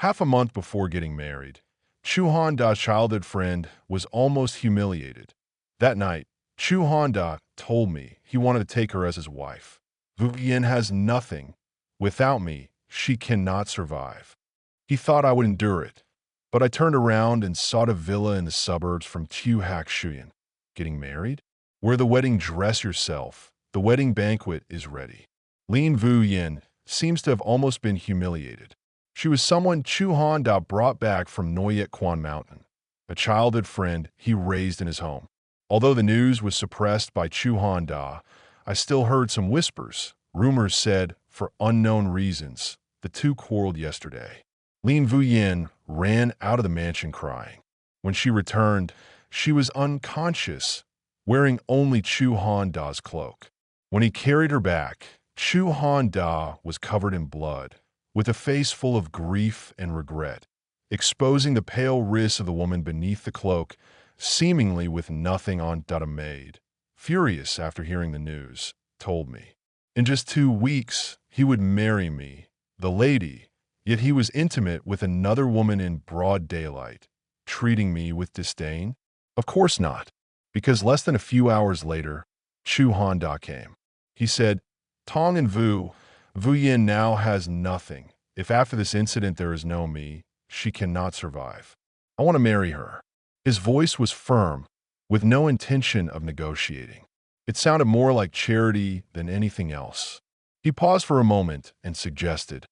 Half a month before getting married, Chu Han Da's childhood friend was almost humiliated. That night, Chu Han Da told me he wanted to take her as his wife. Vu Yen has nothing. Without me, she cannot survive. He thought I would endure it, but I turned around and sought a villa in the suburbs from Chu Hành Dã. Getting married? Wear the wedding dress yourself. The wedding banquet is ready. Lien Vu Yen seems to have almost been humiliated. She was someone Chu Han Da brought back from Nguyệt Quan mountain, a childhood friend he raised in his home. Although the news was suppressed by Chu Han Da, I still heard some whispers. Rumors said, for unknown reasons, the two quarreled yesterday. Lien Vu Yen ran out of the mansion crying. When she returned, she was unconscious, wearing only Chu Han Da's cloak. When he carried her back, Chu Han Da was covered in blood, with a face full of grief and regret, exposing the pale wrists of the woman beneath the cloak, seemingly with nothing on. A maid, furious after hearing the news, told me. In just 2 weeks, he would marry me, the lady, yet he was intimate with another woman in broad daylight, treating me with disdain? Of course not, because less than a few hours later, Chu Han Da came. He said, Tong and Vu Yen now has nothing. If after this incident there is no me, she cannot survive. I want to marry her. His voice was firm, with no intention of negotiating. It sounded more like charity than anything else. He paused for a moment and suggested,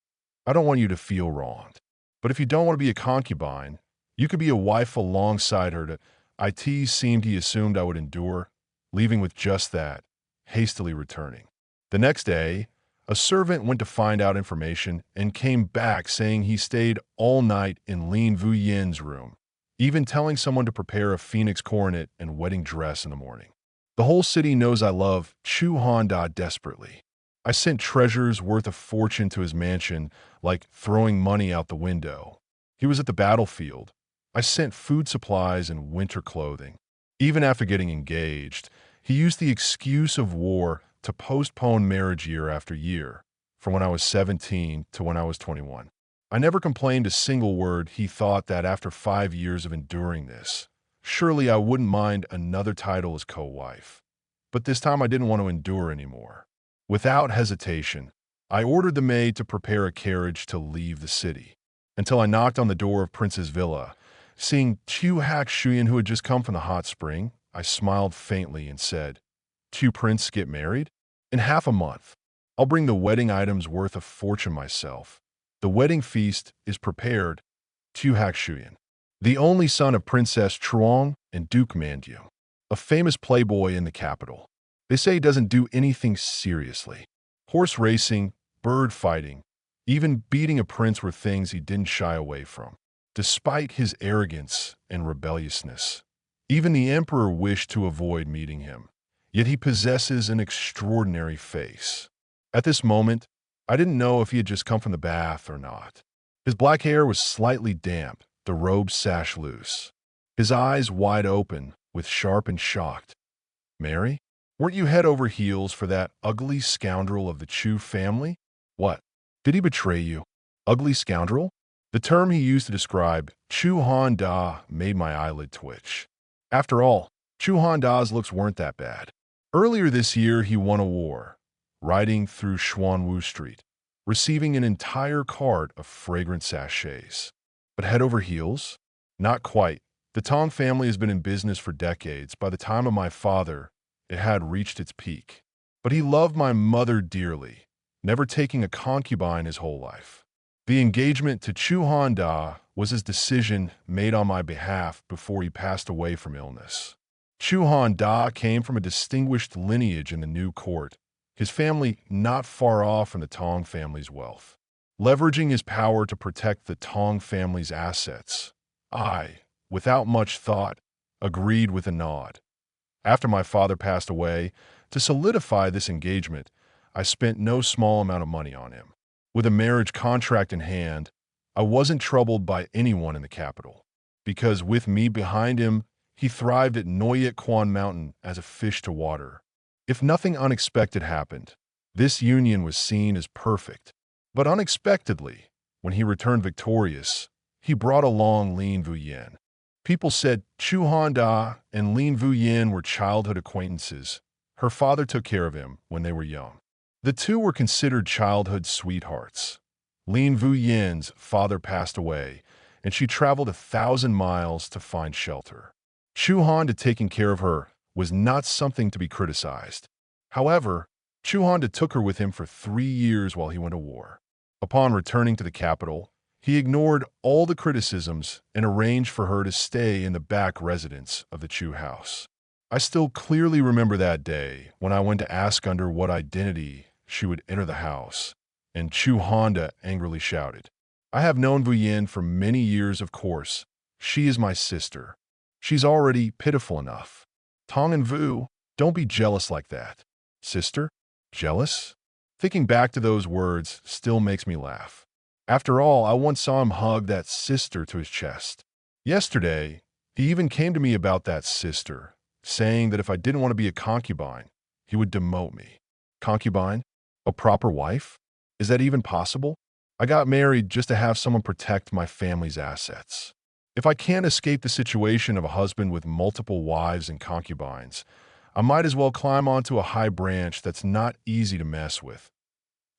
I don't want you to feel wronged, but if you don't want to be a concubine, you could be a wife alongside her. It seemed he assumed I would endure, leaving with just that, hastily returning. The next day, a servant went to find out information and came back saying he stayed all night in Lien Vu Yen's room, even telling someone to prepare a phoenix coronet and wedding dress in the morning. The whole city knows I love Chu Han Da desperately. I sent treasures worth a fortune to his mansion, like throwing money out the window. He was at the battlefield. I sent food supplies and winter clothing. Even after getting engaged, he used the excuse of war to postpone marriage year after year, from when I was 17 to when I was 21. I never complained a single word. He thought that after 5 years of enduring this, surely I wouldn't mind another title as co-wife. But this time I didn't want to endure anymore. Without hesitation, I ordered the maid to prepare a carriage to leave the city, until I knocked on the door of Prince's villa. Seeing Chu Hành Dã, who had just come from the hot spring, I smiled faintly and said, "Chu Prince get married? In half a month. I'll bring the wedding items worth a fortune myself. The wedding feast is prepared. Chu Hành Dã, the only son of Princess Truong and Duke Mandu, a famous playboy in the capital. They say he doesn't do anything seriously. Horse racing, bird fighting, even beating a prince were things he didn't shy away from. Despite his arrogance and rebelliousness, even the emperor wished to avoid meeting him. Yet he possesses an extraordinary face. At this moment, I didn't know if he had just come from the bath or not. His black hair was slightly damp, the robe sash loose. His eyes wide open, with sharp and shocked. Mary? Weren't you head over heels for that ugly scoundrel of the Chu family? What? Did he betray you? Ugly scoundrel? The term he used to describe Chu Han Da made my eyelid twitch. After all, Chu Han Da's looks weren't that bad. Earlier this year, he won a war, riding through Xuanwu Street, receiving an entire cart of fragrant sachets. But head over heels? Not quite. The Tong family has been in business for decades. By the time of my father, it had reached its peak. But he loved my mother dearly, never taking a concubine his whole life. The engagement to Chu Han Da was his decision made on my behalf before he passed away from illness. Chu Han Da came from a distinguished lineage in the new court, his family not far off from the Tong family's wealth. Leveraging his power to protect the Tong family's assets, I, without much thought, agreed with a nod. After my father passed away, to solidify this engagement, I spent no small amount of money on him. With a marriage contract in hand, I wasn't troubled by anyone in the capital, because with me behind him, he thrived at Nguyệt Quan mountain as a fish to water. If nothing unexpected happened, this union was seen as perfect. But unexpectedly, When he returned victorious, he brought along Lien Vu Yen. People said Chu Hành Dã and Lien Vu Yen were childhood acquaintances. Her father took care of him when they were young. The two were considered childhood sweethearts. Lien Vu Yen's father passed away, and she traveled 1,000 miles to find shelter. Chu Hành Dã taking care of her was not something to be criticized. However, Chu Hành Dã took her with him for 3 years while he went to war. Upon returning to the capital, he ignored all the criticisms and arranged for her to stay in the back residence of the Chu house. I still clearly remember that day when I went to ask under what identity she would enter the house, and Chu Hành Dã angrily shouted, "I have known Vu Yen for many years, of course. She is my sister. She's already pitiful enough. Tong and Vu, don't be jealous like that." Sister? Jealous? Thinking back to those words still makes me laugh. After all, I once saw him hug that sister to his chest. Yesterday, he even came to me about that sister, saying that if I didn't want to be a concubine, he would demote me. Concubine? A proper wife? Is that even possible? I got married just to have someone protect my family's assets. If I can't escape the situation of a husband with multiple wives and concubines, I might as well climb onto a high branch that's not easy to mess with.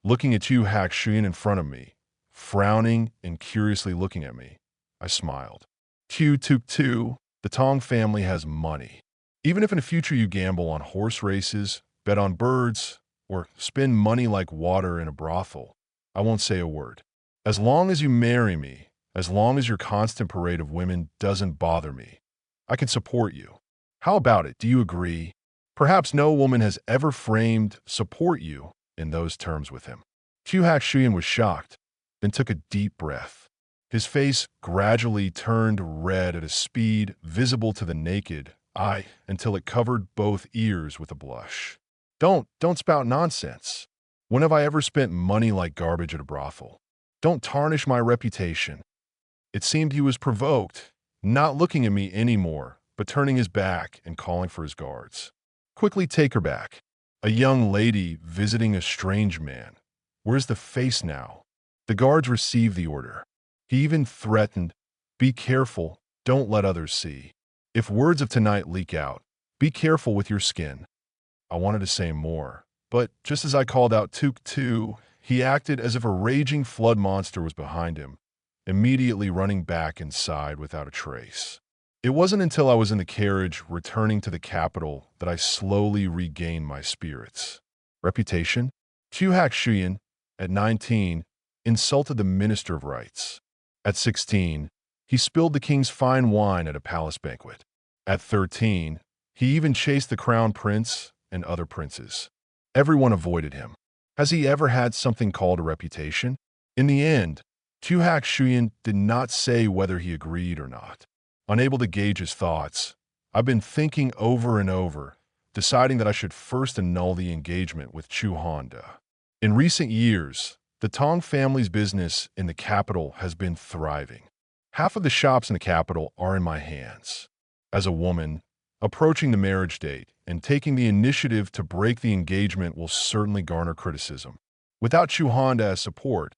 Looking at Tiêu Hạc Xuyên in front of me, frowning and curiously looking at me, I smiled. Tu Tuk Tu, the Tong family has money. Even if in the future you gamble on horse races, bet on birds, or spend money like water in a brothel, I won't say a word. As long as you marry me, as long as your constant parade of women doesn't bother me, I can support you. How about it? Do you agree? Perhaps no woman has ever framed support you in those terms with him. Chu Hành Dã was shocked, then took a deep breath. His face gradually turned red at a speed visible to the naked eye until it covered both ears with a blush. Don't spout nonsense. When have I ever spent money like garbage at a brothel? Don't tarnish my reputation. It seemed he was provoked, not looking at me anymore, but turning his back and calling for his guards. Quickly take her back. A young lady visiting a strange man. Where's the face now? The guards received the order. He even threatened, "Be careful, don't let others see. If words of tonight leak out, be careful with your skin." I wanted to say more, but just as I called out Tuk Tu, he acted as if a raging flood monster was behind him, immediately running back inside without a trace. It wasn't until I was in the carriage returning to the capital that I slowly regained my spirits. Reputation? Chu Hành Dã, at 19, insulted the Minister of Rights. At 16, he spilled the king's fine wine at a palace banquet. At 13, he even chased the crown prince and other princes. Everyone avoided him. Has he ever had something called a reputation? In the end, Chu Hành Dã did not say whether he agreed or not. Unable to gauge his thoughts, I've been thinking over and over, deciding that I should first annul the engagement with Chu Hành Dã. In recent years, the Tong family's business in the capital has been thriving. Half of the shops in the capital are in my hands. As a woman, approaching the marriage date and taking the initiative to break the engagement will certainly garner criticism. Without Chu Hành Dã's support,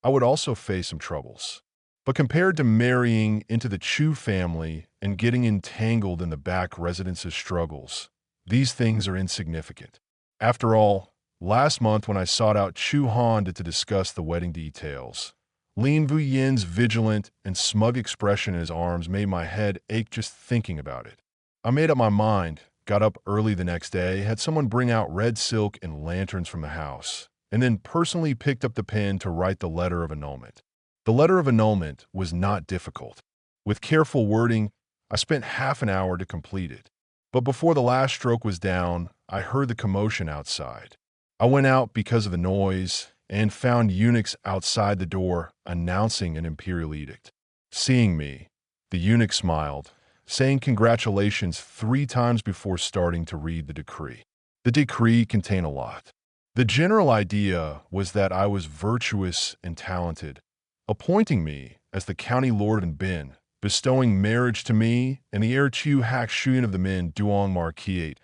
I would also face some troubles. But compared to marrying into the Chu family and getting entangled in the back residence's struggles, these things are insignificant. After all, last month when I sought out Chu Hành Dã to discuss the wedding details, Lien Vu Yen's vigilant and smug expression in his arms made my head ache just thinking about it. I made up my mind, got up early the next day, had someone bring out red silk and lanterns from the house, and then personally picked up the pen to write the letter of annulment. The letter of annulment was not difficult. With careful wording, I spent half an hour to complete it. But before the last stroke was down, I heard the commotion outside. I went out because of the noise and found eunuchs outside the door announcing an imperial edict. Seeing me, the eunuch smiled, saying congratulations 3 times before starting to read the decree. The decree contained a lot. The general idea was that I was virtuous and talented, appointing me as the county lord of Bin, bestowing marriage to me and the heir Chu Hành Dã of the Min Duong Marquette,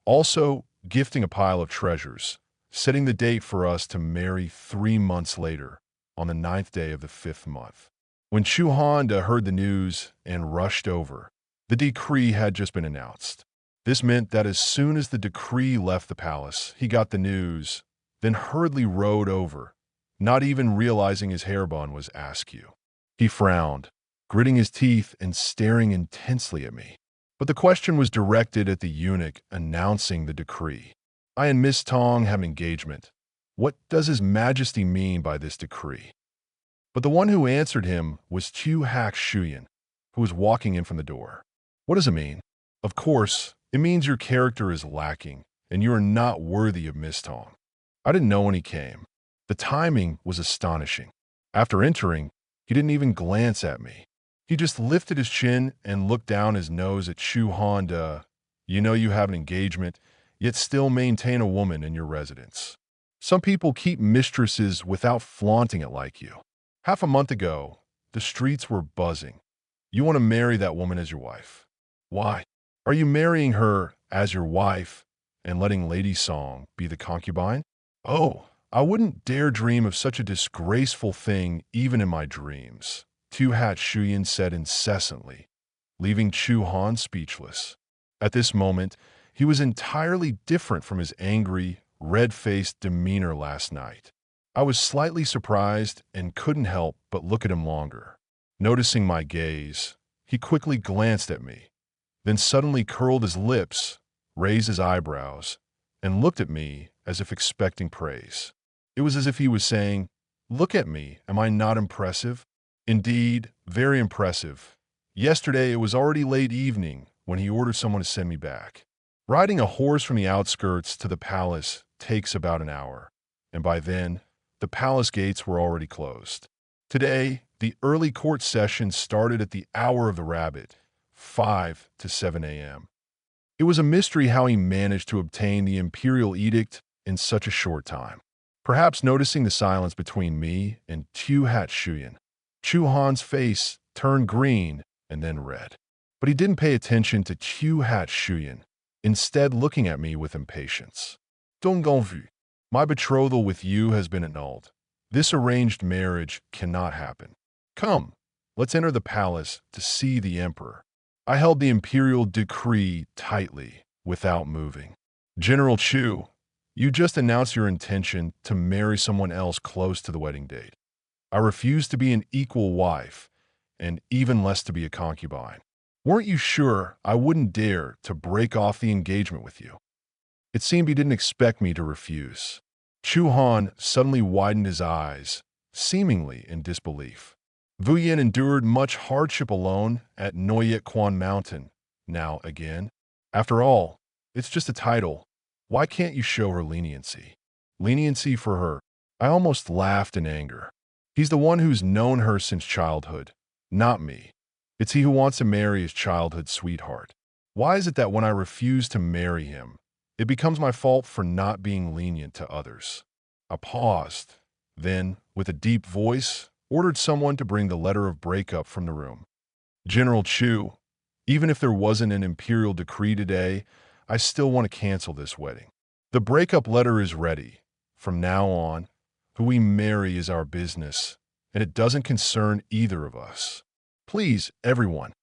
also gifting a pile of treasures, setting the date for us to marry 3 months later, on the 9th day of the 5th month. When Chu Hành Dã heard the news and rushed over, the decree had just been announced. This meant that as soon as the decree left the palace, he got the news, then hurriedly rode over, not even realizing his hairbun was askew. He frowned, gritting his teeth and staring intensely at me. But the question was directed at the eunuch announcing the decree. "I and Miss Tong have an engagement. What does His Majesty mean by this decree?" But the one who answered him was Chu Hak Xuyên, who was walking in from the door. "What does it mean?" "Of course, it means your character is lacking, and you are not worthy of Miss Tong." I didn't know when he came. The timing was astonishing. After entering, he didn't even glance at me. He just lifted his chin and looked down his nose at Chu Hành Dã. "You know you have an engagement, yet still maintain a woman in your residence. Some people keep mistresses without flaunting it like you. Half a month ago, the streets were buzzing. You want to marry that woman as your wife. Why? Are you marrying her as your wife and letting Lady Song be the concubine? Oh, I wouldn't dare dream of such a disgraceful thing even in my dreams," Chu Hak Xuyên said incessantly, leaving Chu Han speechless. At this moment, he was entirely different from his angry, red-faced demeanor last night. I was slightly surprised and couldn't help but look at him longer. Noticing my gaze, he quickly glanced at me, then suddenly curled his lips, raised his eyebrows, and looked at me as if expecting praise. It was as if he was saying, "Look at me, am I not impressive?" Indeed, very impressive. Yesterday it was already late evening when he ordered someone to send me back. Riding a horse from the outskirts to the palace takes about an hour, and by then, the palace gates were already closed. Today, the early court session started at the hour of the rabbit, 5 to 7 a.m. It was a mystery how he managed to obtain the imperial edict in such a short time. Perhaps noticing the silence between me and Chu Hak Xuyên, Chu Han's face turned green and then red. But he didn't pay attention to Chu Hak Xuyên, instead looking at me with impatience. "Dong Gong Vu, my betrothal with you has been annulled. This arranged marriage cannot happen. Come, let's enter the palace to see the emperor." I held the imperial decree tightly, without moving. "General Chu, you just announced your intention to marry someone else close to the wedding date. I refuse to be an equal wife, and even less to be a concubine. Weren't you sure I wouldn't dare to break off the engagement with you?" It seemed he didn't expect me to refuse. Chu Han suddenly widened his eyes, seemingly in disbelief. Vu Yen endured much hardship alone at Nguyệt Quan Mountain. Now again, after all, it's just a title. Why can't you show her leniency? Leniency for her. I almost laughed in anger. He's the one who's known her since childhood, not me. It's he who wants to marry his childhood sweetheart. Why is it that when I refuse to marry him, it becomes my fault for not being lenient to others? I paused, then, with a deep voice, ordered someone to bring the letter of breakup from the room. "General Chu, even if there wasn't an imperial decree today, I still want to cancel this wedding. The breakup letter is ready. From now on, who we marry is our business, and it doesn't concern either of us. Please, everyone,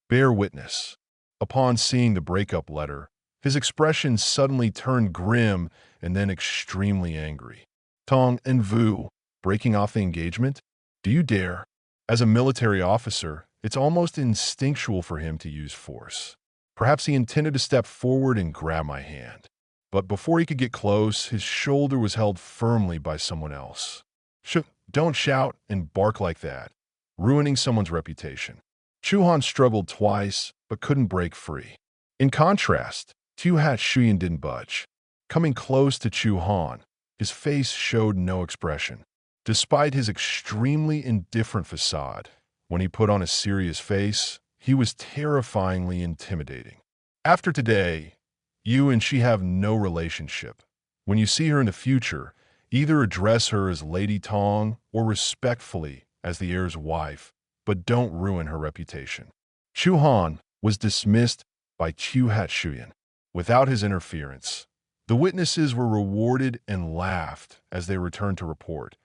bear witness." Upon seeing the breakup letter, his expression suddenly turned grim and then extremely angry. "Tong and Vu, breaking off the engagement? Do you dare?" As a military officer, it's almost instinctual for him to use force. Perhaps he intended to step forward and grab my hand. But before he could get close, his shoulder was held firmly by someone else. Don't shout and bark like that, ruining someone's reputation." Chu Han struggled twice, but couldn't break free. In contrast, Chu Hak Xuyên didn't budge. Coming close to Chu Han, his face showed no expression. Despite his extremely indifferent facade, when he put on a serious face, he was terrifyingly intimidating. "After today, you and she have no relationship. When you see her in the future, either address her as Lady Tong or respectfully as the heir's wife, but don't ruin her reputation." Chu Han was dismissed by Chu Hak Xuyên. Without his interference, the witnesses were rewarded and laughed as they returned to report,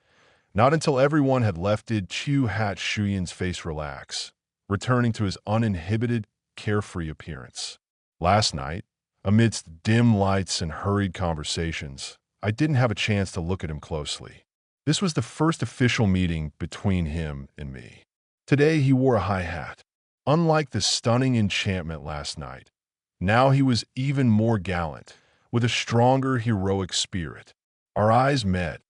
Not until everyone had left did Chu Hat-Shuyan's face relax, returning to his uninhibited, carefree appearance. Last night, amidst dim lights and hurried conversations, I didn't have a chance to look at him closely. This was the first official meeting between him and me. Today he wore a high hat. Unlike the stunning enchantment last night, now he was even more gallant, with a stronger heroic spirit. Our eyes met,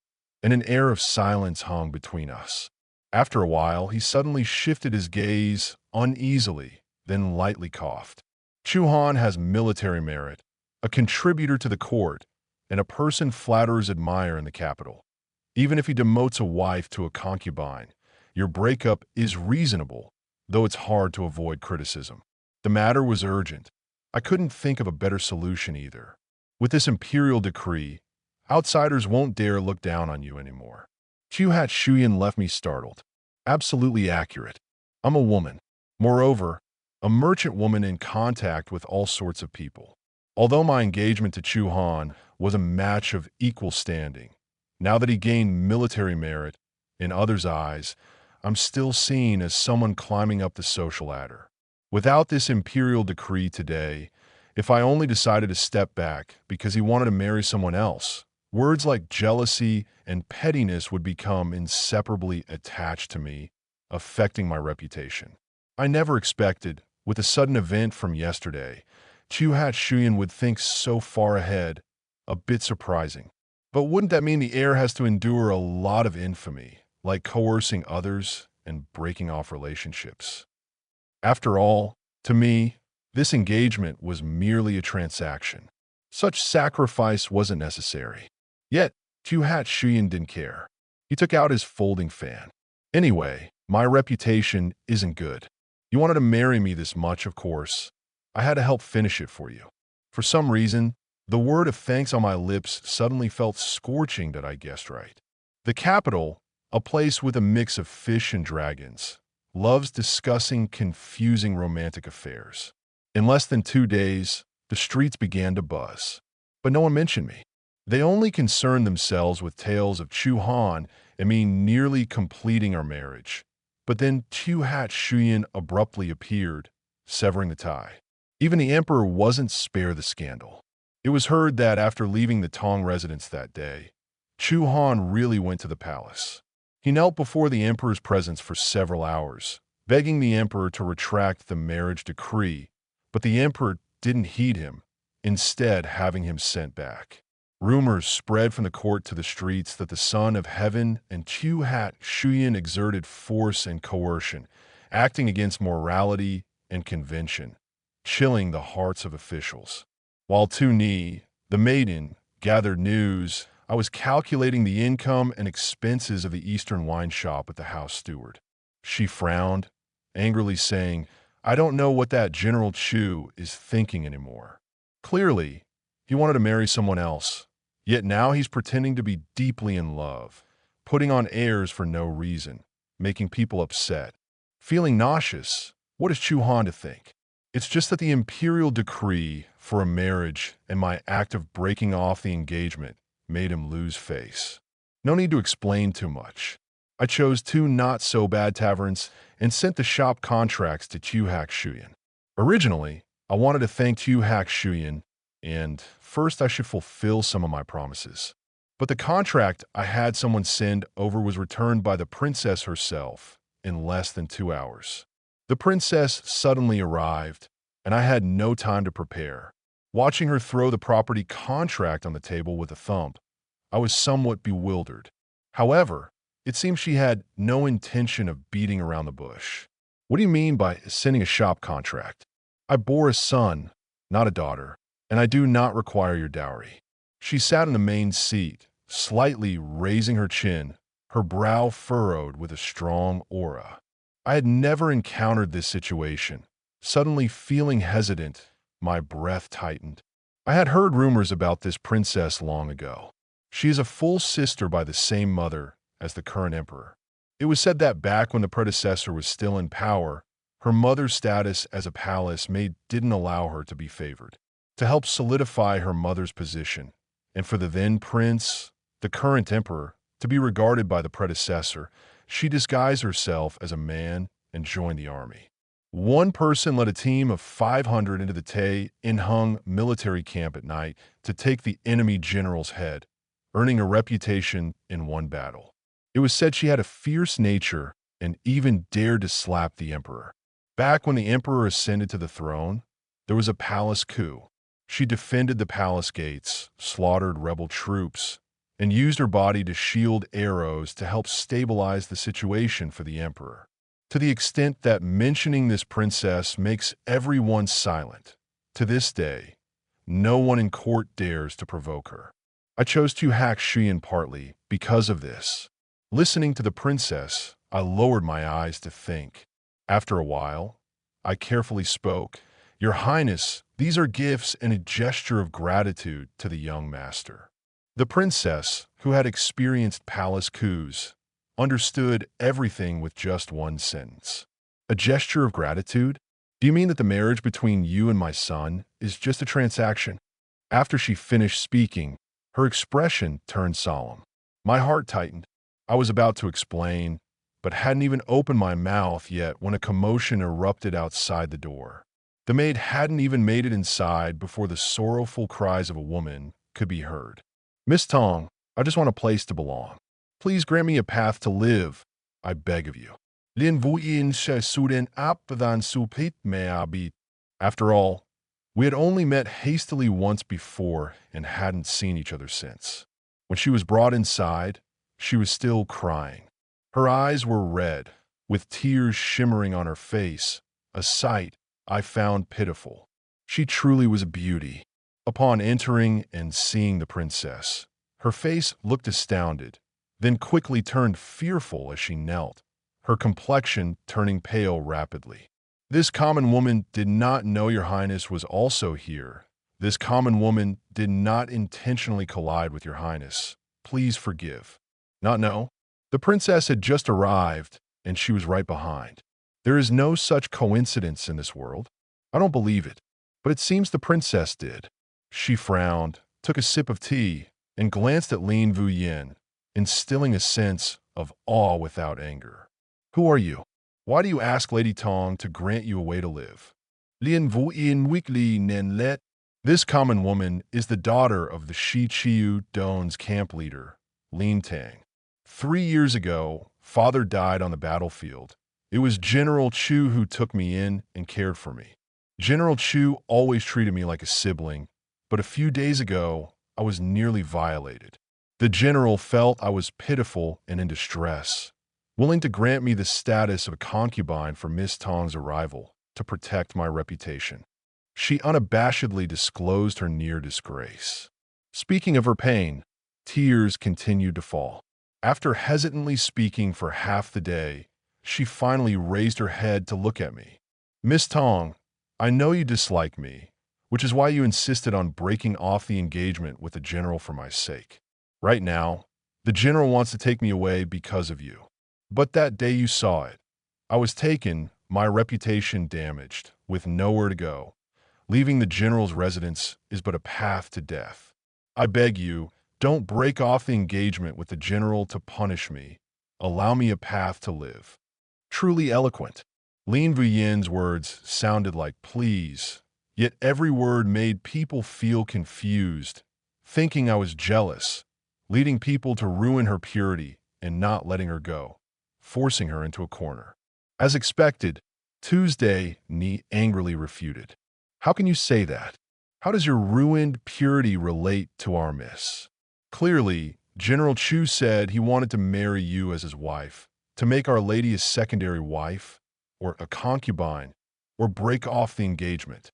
and an air of silence hung between us. After a while, he suddenly shifted his gaze uneasily, then lightly coughed. Chu Han has military merit, a contributor to the court, and a person flatterers admire in the capital. Even if he demotes a wife to a concubine, your breakup is reasonable, though it's hard to avoid criticism. The matter was urgent. I couldn't think of a better solution either. With this imperial decree, outsiders won't dare look down on you anymore. Chu Hat-Shuyan left me startled. Absolutely accurate. I'm a woman. Moreover, a merchant woman in contact with all sorts of people. Although my engagement to Chu Han was a match of equal standing, now that he gained military merit, in others' eyes, I'm still seen as someone climbing up the social ladder. Without this imperial decree today, if I only decided to step back because he wanted to marry someone else, words like jealousy and pettiness would become inseparably attached to me, affecting my reputation. I never expected, with a sudden event from yesterday, Chu Hat-Shuyan would think so far ahead, a bit surprising. But wouldn't that mean the heir has to endure a lot of infamy, like coercing others and breaking off relationships? After all, to me, this engagement was merely a transaction. Such sacrifice wasn't necessary. Yet, Chu Hat-Shuyan didn't care. He took out his folding fan. Anyway, my reputation isn't good. You wanted to marry me this much, of course. I had to help finish it for you. For some reason, the word of thanks on my lips suddenly felt scorching that I guessed right. The capital, a place with a mix of fish and dragons, loves discussing confusing romantic affairs. In less than 2 days, the streets began to buzz. But no one mentioned me. They only concerned themselves with tales of Chu Han and me nearly completing our marriage. But then Chu Hat-Shuyan abruptly appeared, severing the tie. Even the emperor wasn't spared the scandal. It was heard that after leaving the Tong residence that day, Chu Han really went to the palace. He knelt before the emperor's presence for several hours, begging the emperor to retract the marriage decree, but the emperor didn't heed him, instead having him sent back. Rumors spread from the court to the streets that the son of heaven and Chu Hat-Shuyan exerted force and coercion, acting against morality and convention, chilling the hearts of officials. While Tu Ni, the maiden, gathered news, I was calculating the income and expenses of the Eastern wine shop with the house steward. She frowned, angrily saying, "I don't know what that General Chu is thinking anymore. Clearly, he wanted to marry someone else. Yet now he's pretending to be deeply in love, putting on airs for no reason, making people upset. Feeling nauseous, what is Chu Han to think? It's just that the imperial decree for a marriage and my act of breaking off the engagement made him lose face. No need to explain too much. I chose 2 not-so-bad taverns and sent the shop contracts to Chu Hat-Shuyan. Originally, I wanted to thank Chu Hat-Shuyan, and first I should fulfill some of my promises. But the contract I had someone send over was returned by the princess herself in less than 2 hours. The princess suddenly arrived, and I had no time to prepare. Watching her throw the property contract on the table with a thump, I was somewhat bewildered. However, it seemed she had no intention of beating around the bush. "What do you mean by sending a shop contract? I bore a son, not a daughter, and I do not require your dowry." She sat in the main seat, slightly raising her chin, her brow furrowed with a strong aura. I had never encountered this situation. Suddenly feeling hesitant, my breath tightened. I had heard rumors about this princess long ago. She is a full sister by the same mother as the current emperor. It was said that back when the predecessor was still in power, her mother's status as a palace maid didn't allow her to be favored. To help solidify her mother's position, and for the then prince, the current emperor, To be regarded by the predecessor, she disguised herself as a man and joined the army. One person led a team of 500 into the Tae-in-hung military camp at night to take the enemy general's head, earning a reputation in one battle. It was said she had a fierce nature and even dared to slap the emperor. Back when the emperor ascended to the throne, there was a palace coup. She defended the palace gates, slaughtered rebel troops, and used her body to shield arrows to help stabilize the situation for the emperor. To the extent that mentioning this princess makes everyone silent. To this day, no one in court dares to provoke her. I chose Chu Hành Dã partly because of this. Listening to the princess, I lowered my eyes to think. After a while, I carefully spoke. Your Highness, these are gifts and a gesture of gratitude to the young master. The princess, who had experienced palace coups, understood everything with just one sentence. A gesture of gratitude? Do you mean that the marriage between you and my son is just a transaction? After she finished speaking, her expression turned solemn. My heart tightened. I was about to explain, but hadn't even opened my mouth yet when a commotion erupted outside the door. The maid hadn't even made it inside before the sorrowful cries of a woman could be heard. Miss Tong, I just want a place to belong. Please grant me a path to live, I beg of you. Lien Vu Yen suden apathan supit meabit. After all, we had only met hastily once before and hadn't seen each other since. When she was brought inside, she was still crying. Her eyes were red, with tears shimmering on her face, a sight I found pitiful. She truly was a beauty. Upon entering and seeing the princess, her face looked astounded, then quickly turned fearful as she knelt, her complexion turning pale rapidly. This common woman did not know your highness was also here. This common woman did not intentionally collide with your highness. Please forgive. Not know? The princess had just arrived, and she was right behind. There is no such coincidence in this world. I don't believe it, but it seems the princess did. She frowned, took a sip of tea, and glanced at Lien Vu Yen, instilling a sense of awe without anger. Who are you? Why do you ask Lady Tong to grant you a way to live? Lien Vu Yen weakly nen let. This common woman is the daughter of the Shi Chiu Don's camp leader, Lien Tang. 3 years ago, father died on the battlefield. It was General Chu who took me in and cared for me. General Chu always treated me like a sibling, but a few days ago, I was nearly violated. The general felt I was pitiful and in distress, willing to grant me the status of a concubine for Miss Tong's arrival to protect my reputation. She unabashedly disclosed her near disgrace. Speaking of her pain, tears continued to fall. After hesitantly speaking for half the day, she finally raised her head to look at me. Miss Tong, I know you dislike me, which is why you insisted on breaking off the engagement with the general for my sake. Right now, the general wants to take me away because of you. But that day you saw it. I was taken, my reputation damaged, with nowhere to go. Leaving the general's residence is but a path to death. I beg you, don't break off the engagement with the general to punish me. Allow me a path to live. Truly eloquent. Lien Vu Yen's words sounded like pleas, yet every word made people feel confused, thinking I was jealous, leading people to ruin her purity and not letting her go, forcing her into a corner. As expected, Tuesday, Ni angrily refuted. How can you say that? How does your ruined purity relate to our miss? Clearly, General Chu said he wanted to marry you as his wife, to make Our Lady a secondary wife, or a concubine, or break off the engagement.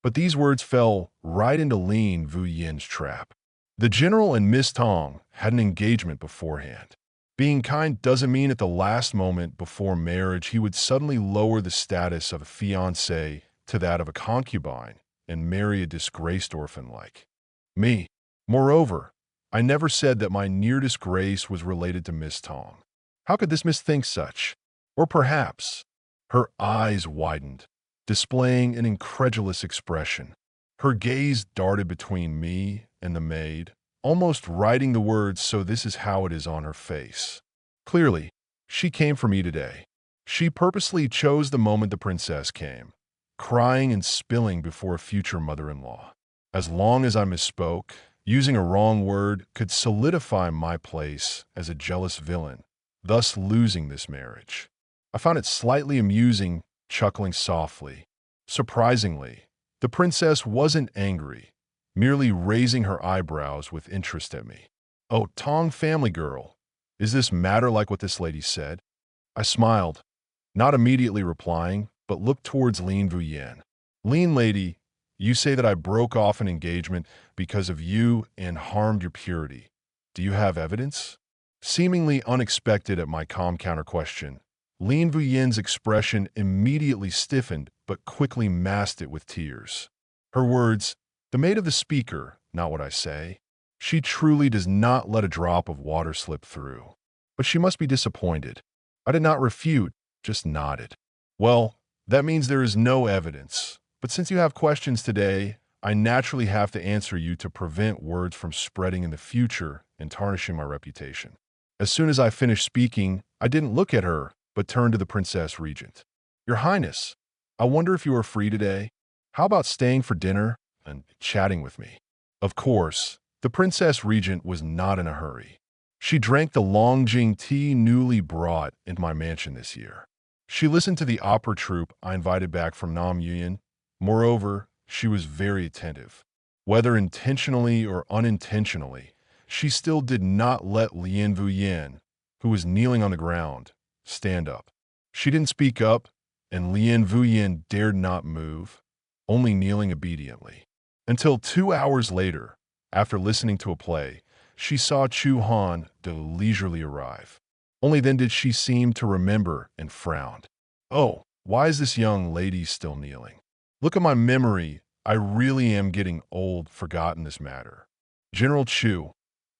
But these words fell right into Lien Vu Yen's trap. The general and Miss Tong had an engagement beforehand. Being kind doesn't mean at the last moment before marriage he would suddenly lower the status of a fiancé to that of a concubine and marry a disgraced orphan like me. Moreover, I never said that my near disgrace was related to Miss Tong. How could this miss think such? Or perhaps, her eyes widened, displaying an incredulous expression. Her gaze darted between me and the maid, almost writing the words "so this is how it is" on her face. Clearly, she came for me today. She purposely chose the moment the princess came, crying and spilling before a future mother-in-law. As long as I misspoke, using a wrong word could solidify my place as a jealous villain, thus losing this marriage. I found it slightly amusing, chuckling softly. Surprisingly, the princess wasn't angry, merely raising her eyebrows with interest at me. "Oh, Tong family girl, is this matter like what this lady said?" I smiled, not immediately replying, but looked towards Lien Vu Yen. "Lien lady, you say that I broke off an engagement because of you and harmed your purity. Do you have evidence?" Seemingly unexpected at my calm counter-question, Lien Vu Yen's expression immediately stiffened but quickly masked it with tears. Her words, "The maid of the speaker, not what I say." She truly does not let a drop of water slip through. But she must be disappointed. I did not refute, just nodded. "Well, that means there is no evidence. But since you have questions today, I naturally have to answer you to prevent words from spreading in the future and tarnishing my reputation." As soon as I finished speaking, I didn't look at her, but turned to the Princess Regent. "Your Highness, I wonder if you are free today? How about staying for dinner and chatting with me?" Of course, the Princess Regent was not in a hurry. She drank the Longjing tea newly brought into my mansion this year. She listened to the opera troupe I invited back from Nam Yuen. Moreover, she was very attentive. Whether intentionally or unintentionally, she still did not let Lien Vu Yen, who was kneeling on the ground, stand up. She didn't speak up, and Lien Vu Yen dared not move, only kneeling obediently. Until 2 hours later, after listening to a play, she saw Chu Han Dã leisurely arrive. Only then did she seem to remember and frowned. "Oh, why is this young lady still kneeling? Look at my memory. I really am getting old, forgotten this matter. General Chu,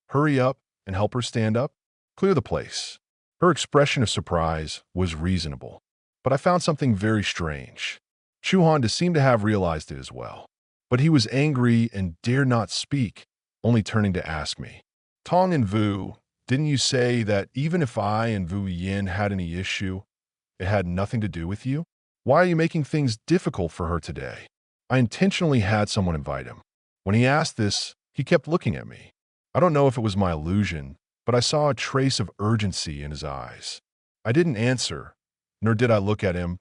hurry up and help her stand up. Clear the place." Her expression of surprise was reasonable, but I found something very strange. Chu Han Dã seemed to have realized it as well. But he was angry and dared not speak, only turning to ask me, "Tong and Vu, didn't you say that even if I and Vu Yin had any issue, it had nothing to do with you? Why are you making things difficult for her today?" I intentionally had someone invite him. When he asked this, he kept looking at me. I don't know if it was my illusion, but I saw a trace of urgency in his eyes. I didn't answer, nor did I look at him,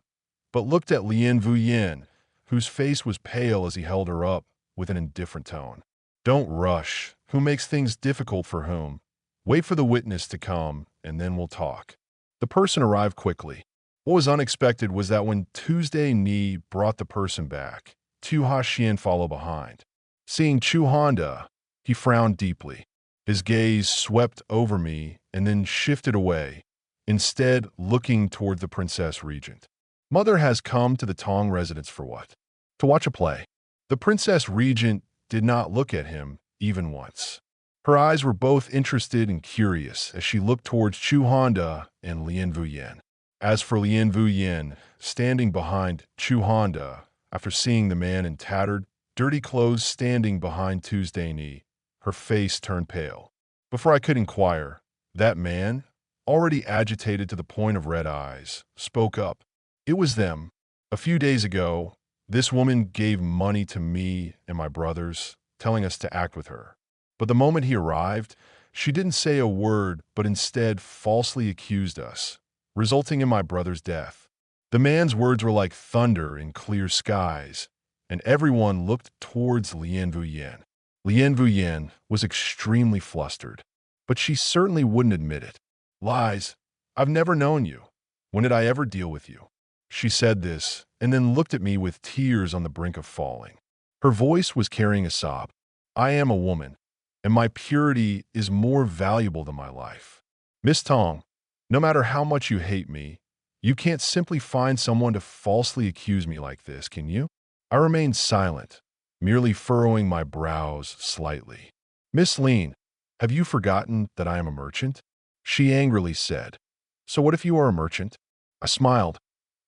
but looked at Lien Vu Yen, whose face was pale as he held her up with an indifferent tone. "Don't rush. Who makes things difficult for whom? Wait for the witness to come, and then we'll talk." The person arrived quickly. What was unexpected was that when Tuesday Ni brought the person back, Tiêu Hạc Xuyên followed behind. Seeing Chu Han Dã, he frowned deeply. His gaze swept over me and then shifted away, instead looking toward the Princess Regent. "Mother has come to the Tong residence for what? To watch a play." The Princess Regent did not look at him even once. Her eyes were both interested and curious as she looked towards Chu Han Dã and Lien Vu Yen. As for Lien Vu Yen, standing behind Chu Han Dã, after seeing the man in tattered, dirty clothes standing behind Tuesday Ni, her face turned pale. Before I could inquire, that man, already agitated to the point of red eyes, spoke up. "It was them. A few days ago, this woman gave money to me and my brothers, telling us to act with her. But the moment he arrived, she didn't say a word but instead falsely accused us, resulting in my brother's death." The man's words were like thunder in clear skies, and everyone looked towards Lien Vu Yen. Lien Vu Yen was extremely flustered, but she certainly wouldn't admit it. "Lies. I've never known you. When did I ever deal with you?" She said this, and then looked at me with tears on the brink of falling. Her voice was carrying a sob. "I am a woman, and my purity is more valuable than my life. Miss Tong, no matter how much you hate me, you can't simply find someone to falsely accuse me like this, can you?" I remained silent, merely furrowing my brows slightly. "Miss Lien, have you forgotten that I am a merchant?" She angrily said. "So what if you are a merchant?" I smiled.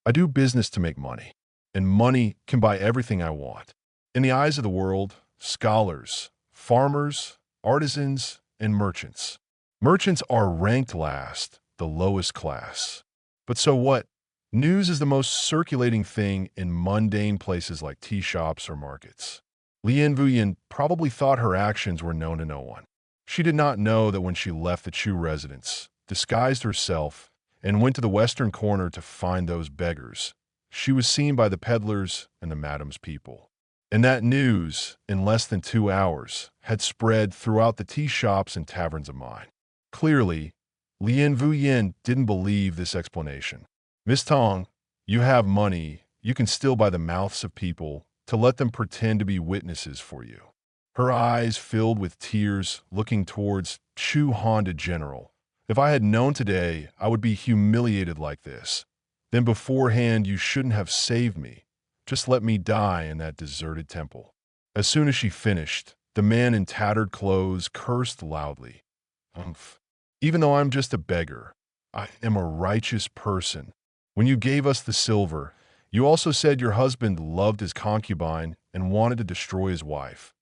"I do business to make money, and money can buy everything I want. In the eyes of the world, scholars, farmers, artisans, and merchants. Merchants are ranked last, the lowest class. But so what? News is the most circulating thing in mundane places like tea shops or markets. Lien Vu Yen probably thought her actions were known to no one. She did not know that when she left the Chu residence, disguised herself, and went to the western corner to find those beggars, she was seen by the peddlers and the madam's people. And that news, in less than 2 hours, had spread throughout the tea shops and taverns of mine. Clearly, Lien Vu Yen didn't believe this explanation. Miss Tong, you have money, you can steal by the mouths of people to let them pretend to be witnesses for you. Her eyes filled with tears, looking towards Chu Honda General. If I had known today I would be humiliated like this, then beforehand you shouldn't have saved me. Just let me die in that deserted temple. As soon as she finished, the man in tattered clothes cursed loudly. Umph. Even though I'm just a beggar, I am a righteous person. When you gave us the silver, you also said your husband loved his concubine and wanted to destroy his wife,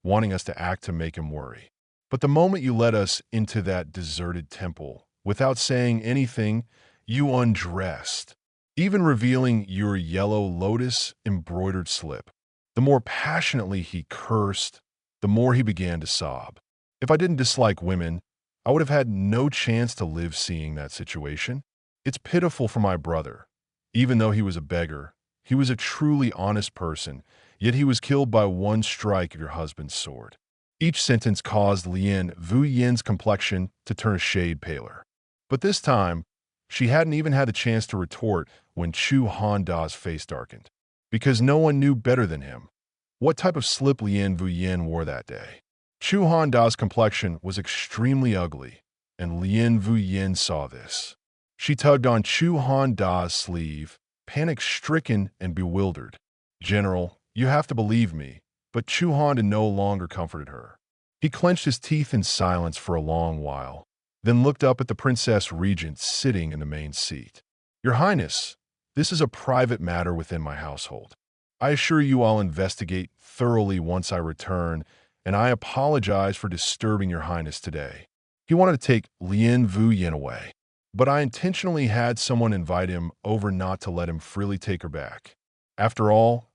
wanting us to act to make him worry. But the moment you led us into that deserted temple, without saying anything, you undressed, even revealing your yellow lotus-embroidered slip. The more passionately he cursed, the more he began to sob. If I didn't dislike women, I would have had no chance to live seeing that situation. It's pitiful for my brother. Even though he was a beggar, he was a truly honest person, yet he was killed by one strike of your husband's sword. Each sentence caused Lien Vu Yen's complexion to turn a shade paler. But this time, she hadn't even had the chance to retort when Chu Han Da's face darkened. Because no one knew better than him what type of slip Lien Vu Yen wore that day. Chu Han Da's complexion was extremely ugly, and Lien Vu Yen saw this. She tugged on Chu Han Da's sleeve, panic-stricken and bewildered. General, you have to believe me, but Chu Han no longer comforted her. He clenched his teeth in silence for a long while, then looked up at the Princess Regent sitting in the main seat. Your Highness, this is a private matter within my household. I assure you I'll investigate thoroughly once I return, and I apologize for disturbing your Highness today. He wanted to take Lien Vu Yen away, but I intentionally had someone invite him over not to let him freely take her back. After all,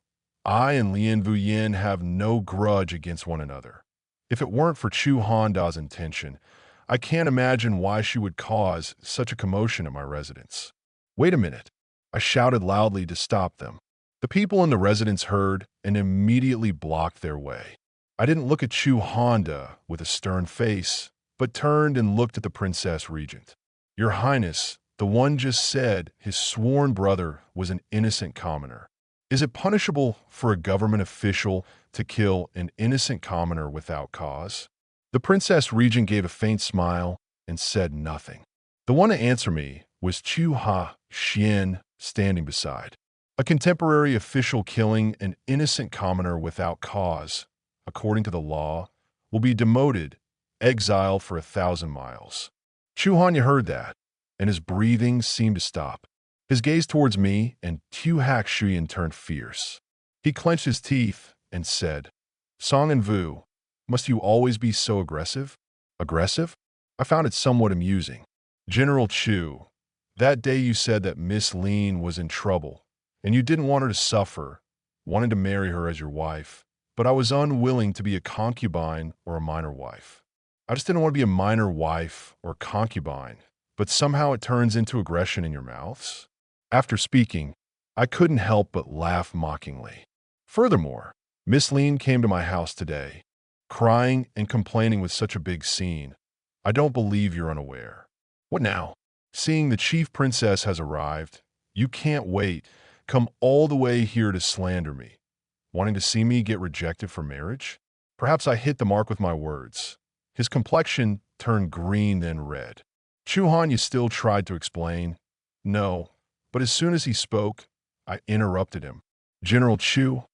I and Lien Vu Yen have no grudge against one another. If it weren't for Chu Handa's intention, I can't imagine why she would cause such a commotion at my residence. Wait a minute, I shouted loudly to stop them. The people in the residence heard and immediately blocked their way. I didn't look at Chu Honda with a stern face, but turned and looked at the Princess Regent. Your Highness, the one just said his sworn brother was an innocent commoner. Is it punishable for a government official to kill an innocent commoner without cause? The Princess Regent gave a faint smile and said nothing. The one to answer me was Chu Hak Xuyên standing beside. A contemporary official killing an innocent commoner without cause, according to the law, will be demoted, exiled for 1,000 miles. Chu Hanya heard that, and his breathing seemed to stop. His gaze towards me and Tiêu Hạc Xuyên turned fierce. He clenched his teeth and said, Song and Vu, must you always be so aggressive? Aggressive? I found it somewhat amusing. General Chu, that day you said that Miss Lien was in trouble, and you didn't want her to suffer, wanting to marry her as your wife, but I was unwilling to be a concubine or a minor wife. I just didn't want to be a minor wife or concubine, but somehow it turns into aggression in your mouths. After speaking, I couldn't help but laugh mockingly. Furthermore, Miss Lien came to my house today, crying and complaining with such a big scene. I don't believe you're unaware. What now? Seeing the chief princess has arrived, you can't wait, come all the way here to slander me, wanting to see me get rejected for marriage? Perhaps I hit the mark with my words. His complexion turned green then red. Chu Hanya still tried to explain. No, but as soon as he spoke, I interrupted him. General Chu,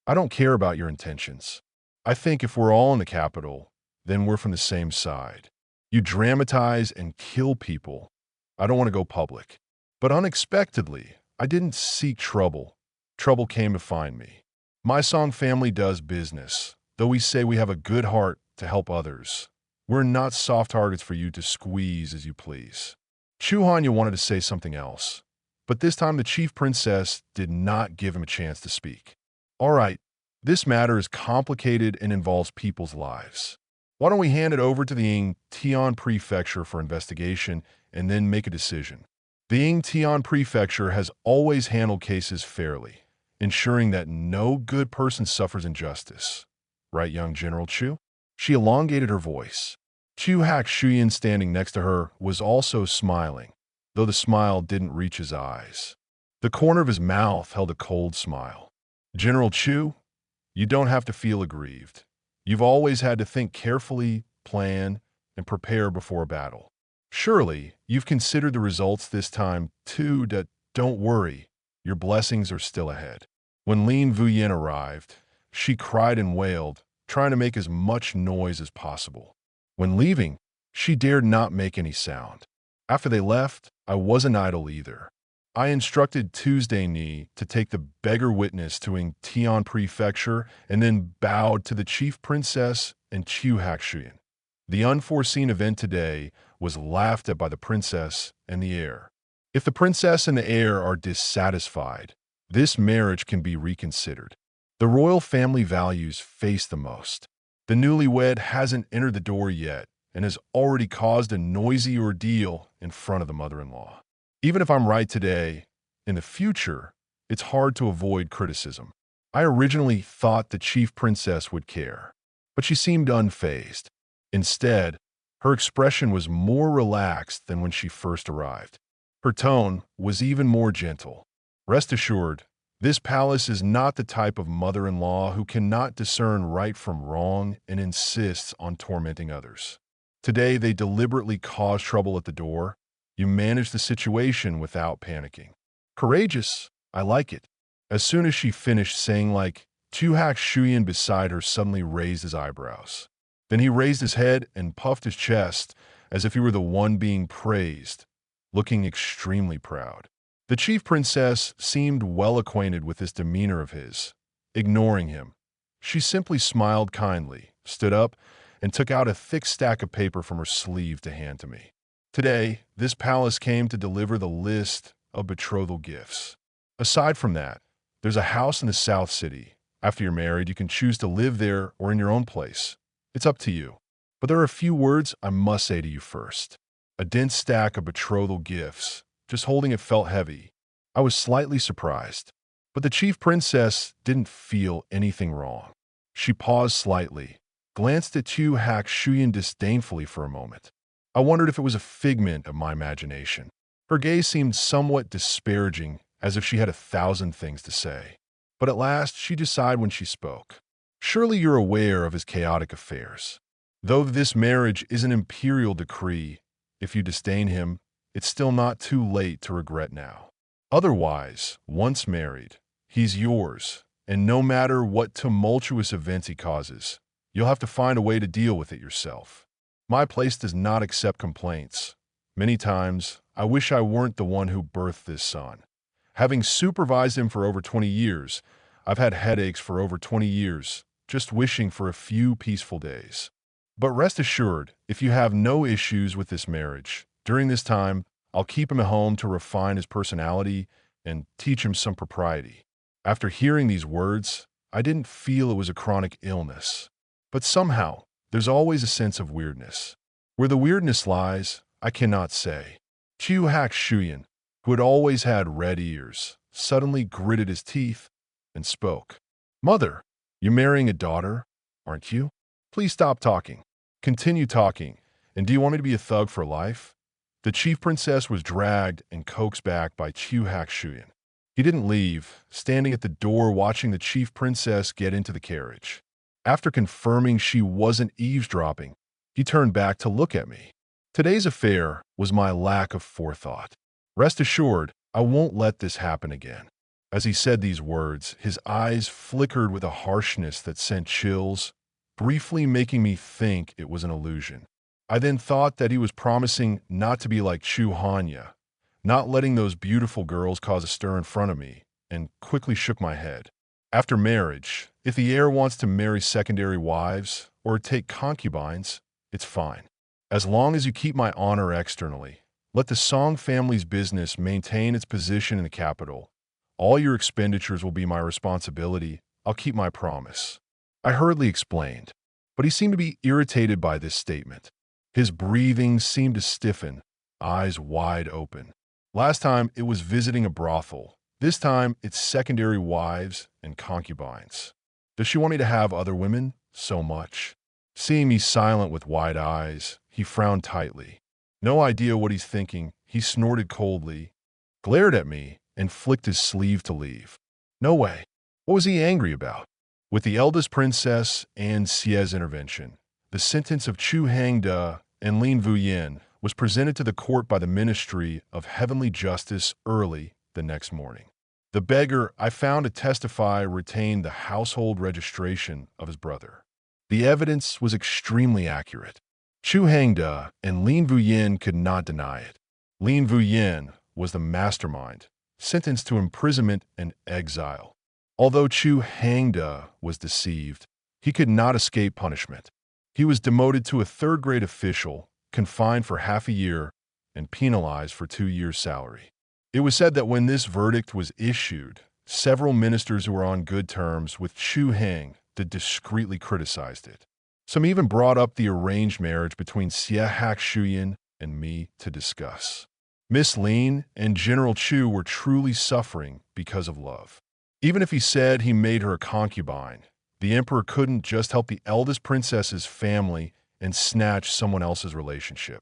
I don't care about your intentions. I think if we're all in the capital, then we're from the same side. You dramatize and kill people. I don't want to go public. But unexpectedly, I didn't seek trouble. Trouble came to find me. My Song family does business, though we say we have a good heart to help others. We're not soft targets for you to squeeze as you please. Chu Hanya wanted to say something else, but this time the chief princess did not give him a chance to speak. All right, this matter is complicated and involves people's lives. Why don't we hand it over to the Ying Tian Prefecture for investigation and then make a decision? The Ying Tian Prefecture has always handled cases fairly, ensuring that no good person suffers injustice. Right, young General Chu? She elongated her voice. Chu Xuyuan, standing next to her, was also smiling, though the smile didn't reach his eyes. The corner of his mouth held a cold smile. General Chu, you don't have to feel aggrieved. You've always had to think carefully, plan, and prepare before a battle. Surely, you've considered the results this time, too. Don't worry, your blessings are still ahead. When Lien Vu Yen arrived, she cried and wailed, trying to make as much noise as possible. When leaving, she dared not make any sound. After they left, I wasn't idle either. I instructed Tuesday Ni to take the beggar witness to Ying Tian Prefecture and then bowed to the chief princess and Chu Xuyuan. The unforeseen event today was laughed at by the princess and the heir. If the princess and the heir are dissatisfied, this marriage can be reconsidered. The royal family values face the most. The newlywed hasn't entered the door yet and has already caused a noisy ordeal in front of the mother-in-law. Even if I'm right today, in the future, it's hard to avoid criticism. I originally thought the chief princess would care, but she seemed unfazed. Instead, her expression was more relaxed than when she first arrived. Her tone was even more gentle. Rest assured, this palace is not the type of mother-in-law who cannot discern right from wrong and insists on tormenting others. Today, they deliberately caused trouble at the door. You managed the situation without panicking. Courageous, I like it. As soon as she finished saying Chu Xuyuan beside her suddenly raised his eyebrows. Then he raised his head and puffed his chest as if he were the one being praised, looking extremely proud. The chief princess seemed well acquainted with this demeanor of his. Ignoring him, she simply smiled kindly, stood up, and took out a thick stack of paper from her sleeve to hand to me. Today, this palace came to deliver the list of betrothal gifts. Aside from that, there's a house in the South City. After you're married, you can choose to live there or in your own place. It's up to you. But there are a few words I must say to you first. A dense stack of betrothal gifts. Just holding it felt heavy. I was slightly surprised. But the chief princess didn't feel anything wrong. She paused slightly, glanced at Chu Xuyuan disdainfully for a moment. I wondered if it was a figment of my imagination. Her gaze seemed somewhat disparaging, as if she had 1,000 things to say. But at last, she decided when she spoke. Surely you're aware of his chaotic affairs. Though this marriage is an imperial decree, if you disdain him, it's still not too late to regret now. Otherwise, once married, he's yours, and no matter what tumultuous events he causes, you'll have to find a way to deal with it yourself. My place does not accept complaints. Many times, I wish I weren't the one who birthed this son. Having supervised him for over 20 years, I've had headaches for over 20 years, just wishing for a few peaceful days. But rest assured, if you have no issues with this marriage, during this time, I'll keep him at home to refine his personality and teach him some propriety. After hearing these words, I didn't feel it was a chronic illness. But somehow, there's always a sense of weirdness. Where the weirdness lies, I cannot say. Chu Xuyuan, who had always had red ears, suddenly gritted his teeth and spoke. Mother, you're marrying a daughter, aren't you? Please stop talking. Continue talking. And do you want me to be a thug for life? The chief princess was dragged and coaxed back by Chu Xuyuan. He didn't leave, standing at the door watching the chief princess get into the carriage. After confirming she wasn't eavesdropping, he turned back to look at me. Today's affair was my lack of forethought. Rest assured, I won't let this happen again. As he said these words, his eyes flickered with a harshness that sent chills, briefly making me think it was an illusion. I then thought that he was promising not to be like Chu Hanya, not letting those beautiful girls cause a stir in front of me, and quickly shook my head. After marriage, if the heir wants to marry secondary wives or take concubines, It's fine. As long as you keep my honor externally, let the Song family's business maintain its position in the capital. All your expenditures will be my responsibility. I'll keep my promise. I hurriedly explained, but he seemed to be irritated by this statement. His breathing seemed to stiffen, eyes wide open. Last time it was visiting a brothel. This time it's secondary wives and concubines. Does she want me to have other women? So much. Seeing me silent with wide eyes, he frowned tightly. No idea what he's thinking, he snorted coldly, glared at me, and flicked his sleeve to leave. No way. What was he angry about? With the eldest princess and Xie's intervention, the sentence of Chu Hành Dã and Lien Vu Yen was presented to the court by the Ministry of Heavenly Justice early the next morning. The beggar I found to testify retained the household registration of his brother. The evidence was extremely accurate. Chu Hành Dã and Lien Vu Yen could not deny it. Lien Vu Yen was the mastermind, sentenced to imprisonment and exile. Although Chu Hành Dã was deceived, he could not escape punishment. He was demoted to a third-grade official, confined for half a year, and penalized for 2 years' salary. It was said that when this verdict was issued, several ministers who were on good terms with Chu Hành Dã discreetly criticized it. Some even brought up the arranged marriage between Tiêu Hạc Xuyên and me to discuss. Miss Lien and General Chu were truly suffering because of love. Even if he said he made her a concubine, the emperor couldn't just help the eldest princess's family and snatch someone else's relationship.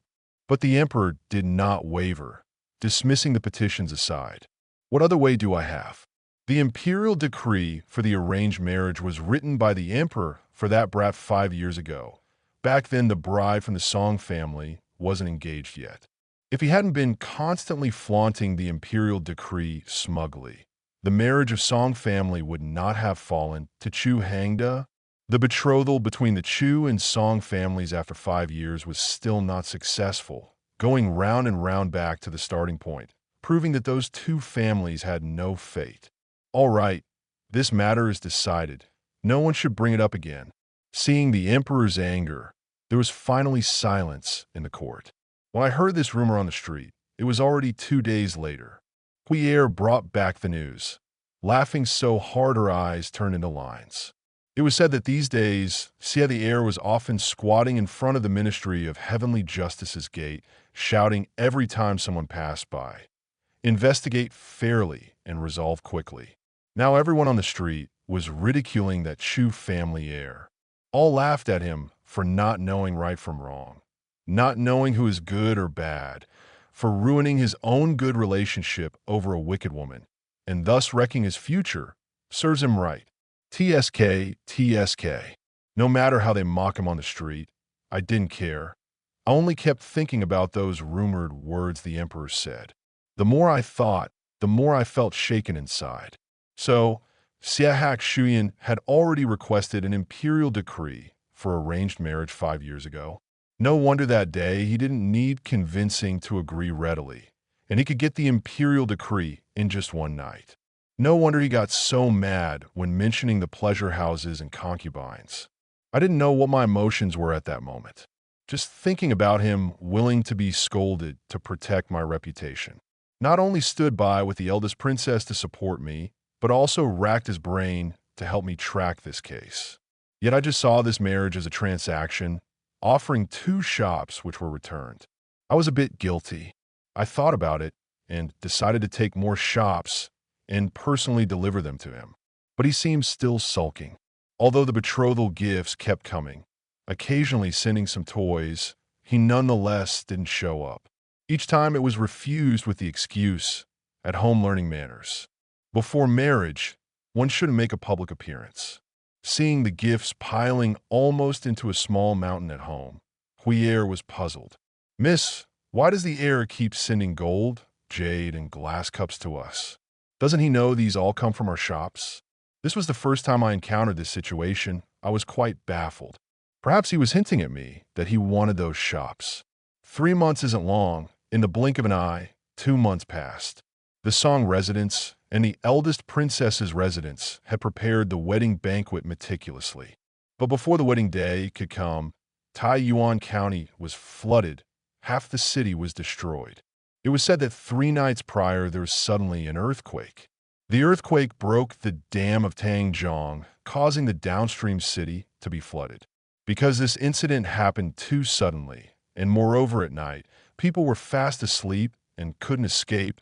But the emperor did not waver, dismissing the petitions aside. What other way do I have? The imperial decree for the arranged marriage was written by the emperor for that brat 5 years ago. Back then, the bride from the Song family wasn't engaged yet. If he hadn't been constantly flaunting the imperial decree smugly, the marriage of Song family would not have fallen to Chu Hành Dã. The betrothal between the Chu and Song families after 5 years was still not successful, going round and round back to the starting point, proving that those two families had no fate. All right, this matter is decided. No one should bring it up again. Seeing the emperor's anger, there was finally silence in the court. When I heard this rumor on the street, it was already 2 days later. Pierre brought back the news, laughing so hard her eyes turned into lines. It was said that these days, Xie the heir was often squatting in front of the Ministry of Heavenly Justice's gate, shouting every time someone passed by, "Investigate fairly and resolve quickly." Now everyone on the street was ridiculing that Chu family heir. All laughed at him for not knowing right from wrong, not knowing who is good or bad, for ruining his own good relationship over a wicked woman, and thus wrecking his future. Serves him right. TSK, TSK. No matter how they mock him on the street, I didn't care. I only kept thinking about those rumored words the emperor said. The more I thought, the more I felt shaken inside. So, Tiêu Hạc Xuyên had already requested an imperial decree for arranged marriage 5 years ago. No wonder that day he didn't need convincing to agree readily, and he could get the imperial decree in just one night. No wonder he got so mad when mentioning the pleasure houses and concubines. I didn't know what my emotions were at that moment. Just thinking about him willing to be scolded to protect my reputation. Not only stood by with the eldest princess to support me, but also racked his brain to help me track this case. Yet I just saw this marriage as a transaction, offering 2 shops which were returned. I was a bit guilty. I thought about it and decided to take more shops and personally deliver them to him. But he seemed still sulking. Although the betrothal gifts kept coming, occasionally sending some toys, he nonetheless didn't show up. Each time it was refused with the excuse, "At home learning manners." Before marriage, one shouldn't make a public appearance. Seeing the gifts piling almost into a small mountain at home, Pierre was puzzled. "Miss, why does the heir keep sending gold, jade, and glass cups to us? Doesn't he know these all come from our shops?" This was the first time I encountered this situation. I was quite baffled. Perhaps he was hinting at me that he wanted those shops. 3 months isn't long. In the blink of an eye, 2 months passed. The Song residence and the eldest princess's residence had prepared the wedding banquet meticulously. But before the wedding day could come, Taiyuan County was flooded. Half the city was destroyed. It was said that 3 nights prior there was suddenly an earthquake. The earthquake broke the dam of Tangzhong, causing the downstream city to be flooded. Because this incident happened too suddenly, and moreover at night, people were fast asleep and couldn't escape,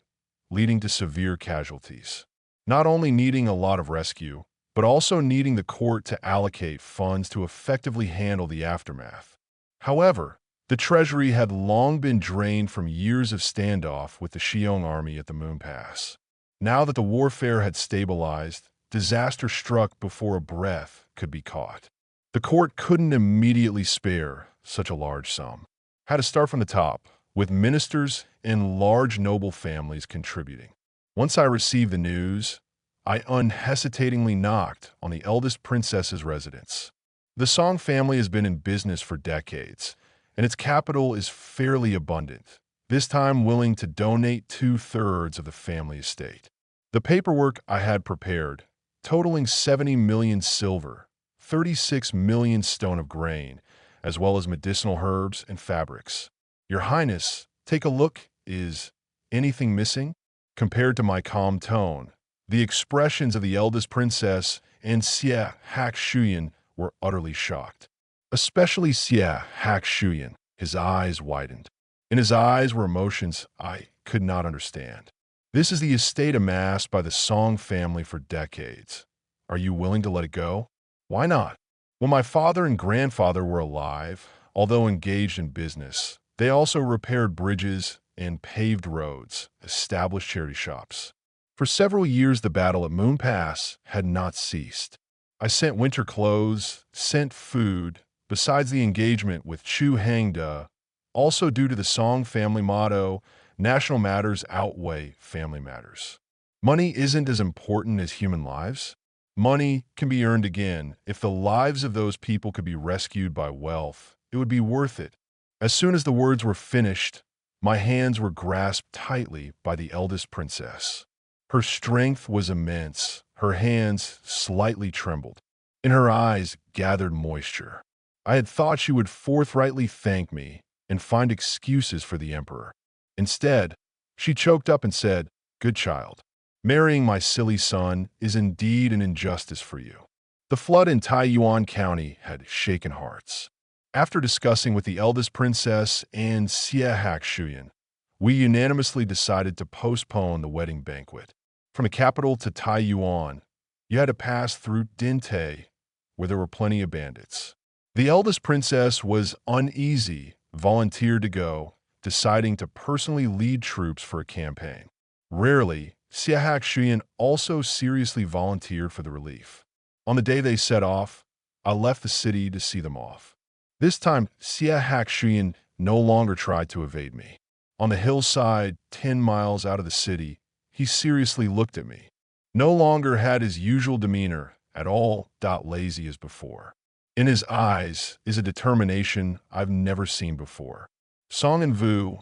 leading to severe casualties. Not only needing a lot of rescue, but also needing the court to allocate funds to effectively handle the aftermath. However, the treasury had long been drained from years of standoff with the Xiong army at the Moon Pass. Now that the warfare had stabilized, disaster struck before a breath could be caught. The court couldn't immediately spare such a large sum. Had to start from the top, with ministers and large noble families contributing. Once I received the news, I unhesitatingly knocked on the eldest princess's residence. The Song family has been in business for decades, and its capital is fairly abundant, this time willing to donate 2/3 of the family estate. The paperwork I had prepared, totaling 70 million silver, 36 million stone of grain, as well as medicinal herbs and fabrics. Your Highness, take a look. Is anything missing? Compared to my calm tone, the expressions of the eldest princess and Xie Hak Shuyan were utterly shocked. Especially Xie Hak Shuyan. His eyes widened. In his eyes were emotions I could not understand. This is the estate amassed by the Song family for decades. Are you willing to let it go? Why not? When my father and grandfather were alive, although engaged in business, they also repaired bridges and paved roads, established charity shops. For several years, the battle at Moon Pass had not ceased. I sent winter clothes, sent food, besides the engagement with Chu Hành Dã, also due to the Song family motto, national matters outweigh family matters. Money isn't as important as human lives. Money can be earned again. If the lives of those people could be rescued by wealth, it would be worth it. As soon as the words were finished, my hands were grasped tightly by the eldest princess. Her strength was immense. Her hands slightly trembled. In her eyes gathered moisture. I had thought she would forthrightly thank me and find excuses for the emperor. Instead, she choked up and said, "Good child, marrying my silly son is indeed an injustice for you." The flood in Taiyuan County had shaken hearts. After discussing with the eldest princess and Xie Hak Shuyan, we unanimously decided to postpone the wedding banquet. From the capital to Taiyuan, you had to pass through Dinte, where there were plenty of bandits. The eldest princess was uneasy, volunteered to go, deciding to personally lead troops for a campaign. Rarely, Xie Hak Shuyan also seriously volunteered for the relief. On the day they set off, I left the city to see them off. This time, Xie Hak Shuyan no longer tried to evade me. On the hillside, 10 miles out of the city, he seriously looked at me. No longer had his usual demeanor, at all lazy as before. In his eyes is a determination I've never seen before. Song and Vu,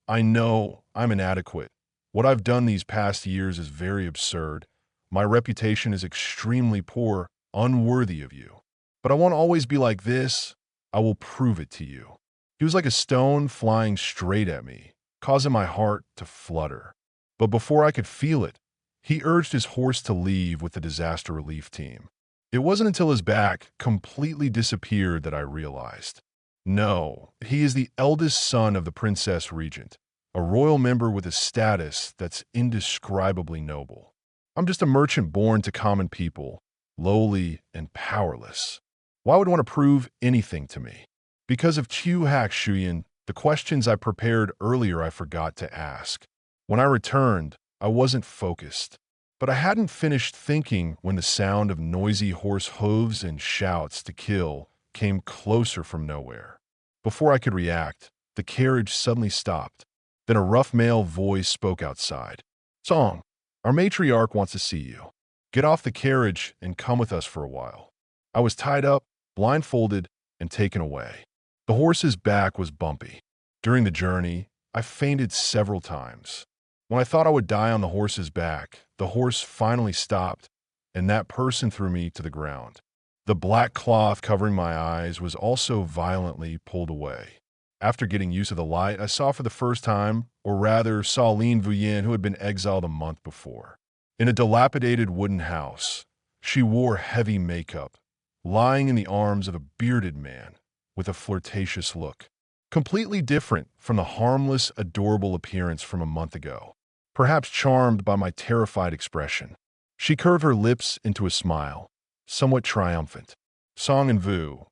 I know I'm inadequate. What I've done these past years is very absurd. My reputation is extremely poor, unworthy of you. But I won't always be like this. I will prove it to you. He was like a stone flying straight at me, causing my heart to flutter. But before I could feel it, he urged his horse to leave with the disaster relief team. It wasn't until his back completely disappeared that I realized. No, he is the eldest son of the Princess Regent, a royal member with a status that's indescribably noble. I'm just a merchant born to common people, lowly and powerless. Why would want to prove anything to me? Because of Chu Hak Shuyan, the questions I prepared earlier I forgot to ask. When I returned, I wasn't focused. But I hadn't finished thinking when the sound of noisy horse hooves and shouts to kill came closer from nowhere. Before I could react, the carriage suddenly stopped. Then a rough male voice spoke outside. "Song, our matriarch wants to see you. Get off the carriage and come with us for a while." I was tied up, blindfolded, and taken away. The horse's back was bumpy. During the journey, I fainted several times. When I thought I would die on the horse's back, the horse finally stopped, and that person threw me to the ground. The black cloth covering my eyes was also violently pulled away. After getting used to the light, I saw for the first time, or rather saw Lien Vu Yen, who had been exiled a month before. In a dilapidated wooden house, she wore heavy makeup, lying in the arms of a bearded man with a flirtatious look, completely different from the harmless, adorable appearance from a month ago. Perhaps charmed by my terrified expression, she curved her lips into a smile, somewhat triumphant. Song and Vu,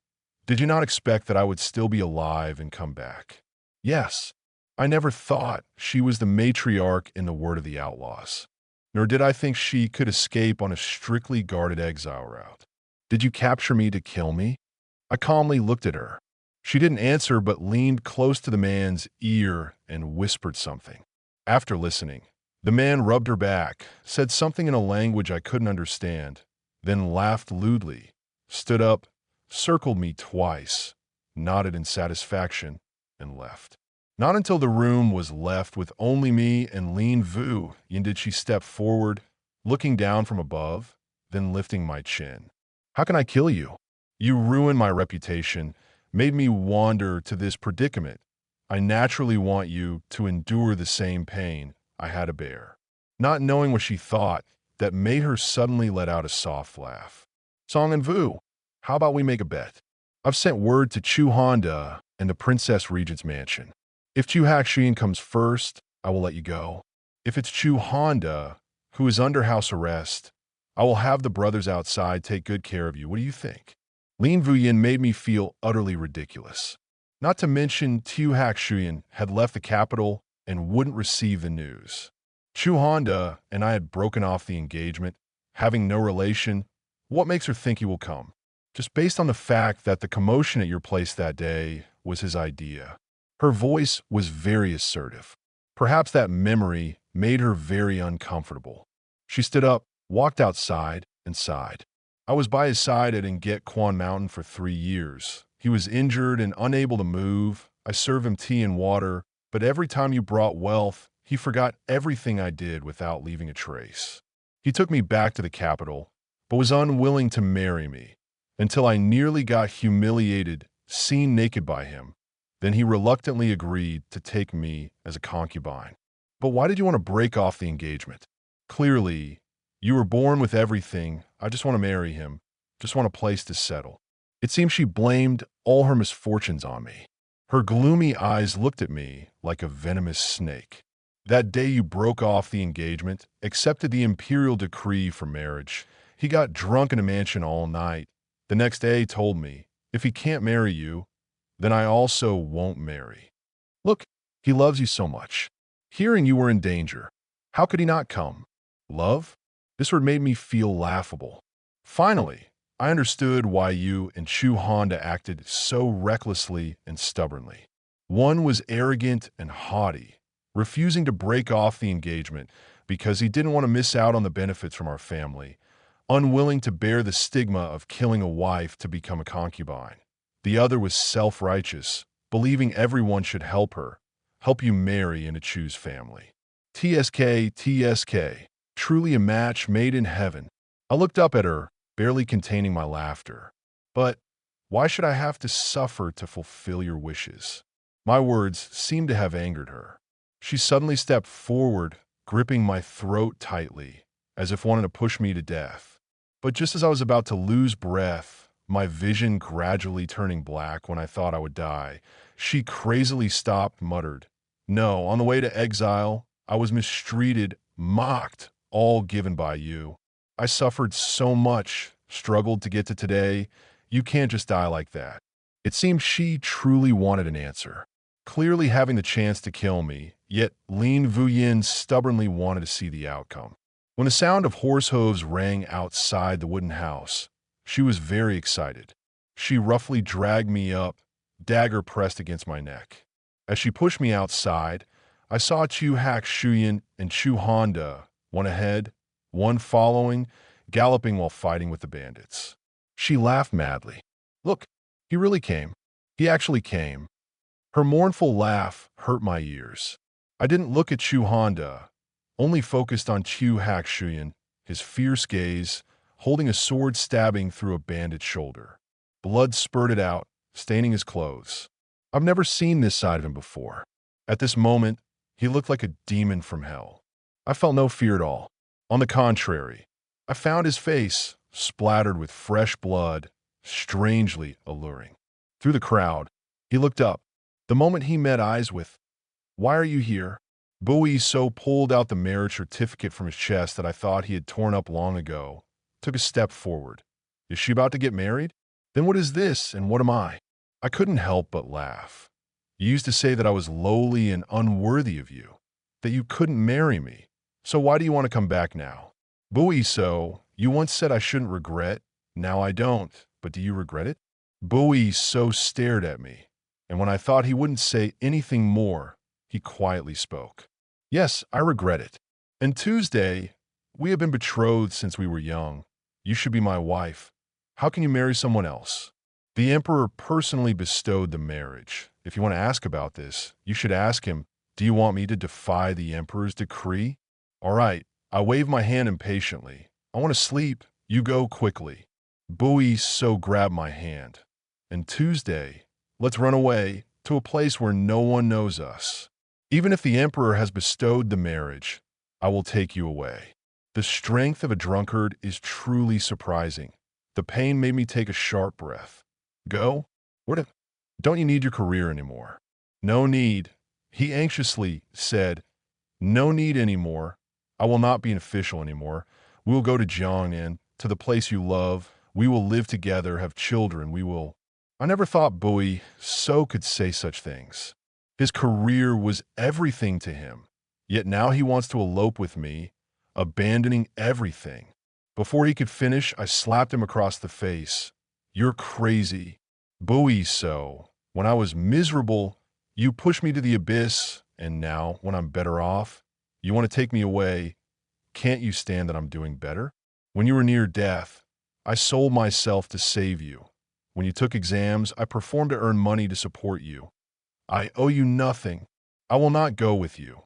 did you not expect that I would still be alive and come back? Yes, I never thought she was the matriarch in the Word of the Outlaws, nor did I think she could escape on a strictly guarded exile route. Did you capture me to kill me? I calmly looked at her. She didn't answer but leaned close to the man's ear and whispered something. After listening, the man rubbed her back, said something in a language I couldn't understand, then laughed lewdly, stood up, circled me twice, nodded in satisfaction, and left. Not until the room was left with only me and Lien Vu Yen did she step forward, looking down from above, then lifting my chin. How can I kill you? You ruined my reputation, made me wander to this predicament. I naturally want you to endure the same pain I had to bear. Not knowing what she thought, that made her suddenly let out a soft laugh. Song and Vu, how about we make a bet? I've sent word to Chu Hành Dã and the Princess Regent's mansion. If Chu Hạc Xuyên comes first, I will let you go. If it's Chu Hành Dã, who is under house arrest, I will have the brothers outside take good care of you. What do you think? Lien Vu Yen made me feel utterly ridiculous. Not to mention Chu Hạc Xuyên had left the capital and wouldn't receive the news. Chu Hành Dã and I had broken off the engagement, having no relation. What makes her think he will come? Just based on the fact that the commotion at your place that day was his idea. Her voice was very assertive. Perhaps that memory made her very uncomfortable. She stood up, walked outside, and sighed. I was by his side at Nguyệt Quan Mountain for 3 years. He was injured and unable to move. I served him tea and water, but every time you brought wealth, he forgot everything I did without leaving a trace. He took me back to the capital, but was unwilling to marry me, until I nearly got humiliated, seen naked by him. Then he reluctantly agreed to take me as a concubine. But why did you want to break off the engagement? Clearly, you were born with everything. I just want to marry him, just want a place to settle. It seems she blamed all her misfortunes on me. Her gloomy eyes looked at me like a venomous snake. That day you broke off the engagement, accepted the imperial decree for marriage. He got drunk in a mansion all night. The next day told me, if he can't marry you, then I also won't marry. Look, he loves you so much. Hearing you were in danger, how could he not come? Love? This word made me feel laughable. Finally, I understood why you and Chu Hành Dã acted so recklessly and stubbornly. One was arrogant and haughty, refusing to break off the engagement because he didn't want to miss out on the benefits from our family, unwilling to bear the stigma of killing a wife to become a concubine. The other was self-righteous, believing everyone should help her, help you marry and to choose family. TSK, truly a match made in heaven. I looked up at her, barely containing my laughter. But why should I have to suffer to fulfill your wishes? My words seemed to have angered her. She suddenly stepped forward, gripping my throat tightly, as if wanting to push me to death. But just as I was about to lose breath, my vision gradually turning black when I thought I would die, she crazily stopped, muttered, "No, on the way to exile, I was mistreated, mocked, all given by you. I suffered so much, struggled to get to today. You can't just die like that." It seemed she truly wanted an answer, clearly having the chance to kill me, yet Lien Vu Yen stubbornly wanted to see the outcome. When the sound of horse hooves rang outside the wooden house, she was very excited. She roughly dragged me up, dagger pressed against my neck. As she pushed me outside, I saw Chu Hạc Xuyên and Chu Hành Dã, one ahead, one following, galloping while fighting with the bandits. She laughed madly. Look, he really came. He actually came. Her mournful laugh hurt my ears. I didn't look at Chu Hành Dã, only focused on Chu Hạc Xuyên, his fierce gaze, holding a sword stabbing through a bandaged shoulder. Blood spurted out, staining his clothes. I've never seen this side of him before. At this moment, he looked like a demon from hell. I felt no fear at all. On the contrary, I found his face, splattered with fresh blood, strangely alluring. Through the crowd, he looked up. The moment he met eyes with, "Why are you here?" Bowie so pulled out the marriage certificate from his chest that I thought he had torn up long ago, took a step forward. "Is she about to get married? Then what is this, and what am I?" I couldn't help but laugh. "You used to say that I was lowly and unworthy of you, that you couldn't marry me. So why do you want to come back now?" "Bowie, so you once said I shouldn't regret. Now I don't, but do you regret it?" Bowie so stared at me, and when I thought he wouldn't say anything more, he quietly spoke. "Yes, I regret it. And Tuesday, we have been betrothed since we were young. You should be my wife. How can you marry someone else?" The emperor personally bestowed the marriage. If you want to ask about this, you should ask him, "Do you want me to defy the emperor's decree?" "All right." I waved my hand impatiently. "I want to sleep. You go quickly." Bowie so grabbed my hand. "And Tuesday, let's run away to a place where no one knows us. Even if the emperor has bestowed the marriage, I will take you away." The strength of a drunkard is truly surprising. The pain made me take a sharp breath. "Go? Don't you need your career anymore?" "No need," he anxiously said. "No need anymore. I will not be an official anymore. We will go to Jiangnan, to the place you love. We will live together, have children. We will—" I never thought Bowie so could say such things. His career was everything to him, yet now he wants to elope with me, abandoning everything. Before he could finish, I slapped him across the face. "You're crazy. Bowie, so when I was miserable, you pushed me to the abyss, and now, when I'm better off, you want to take me away. Can't you stand that I'm doing better? When you were near death, I sold myself to save you. When you took exams, I performed to earn money to support you. I owe you nothing. I will not go with you."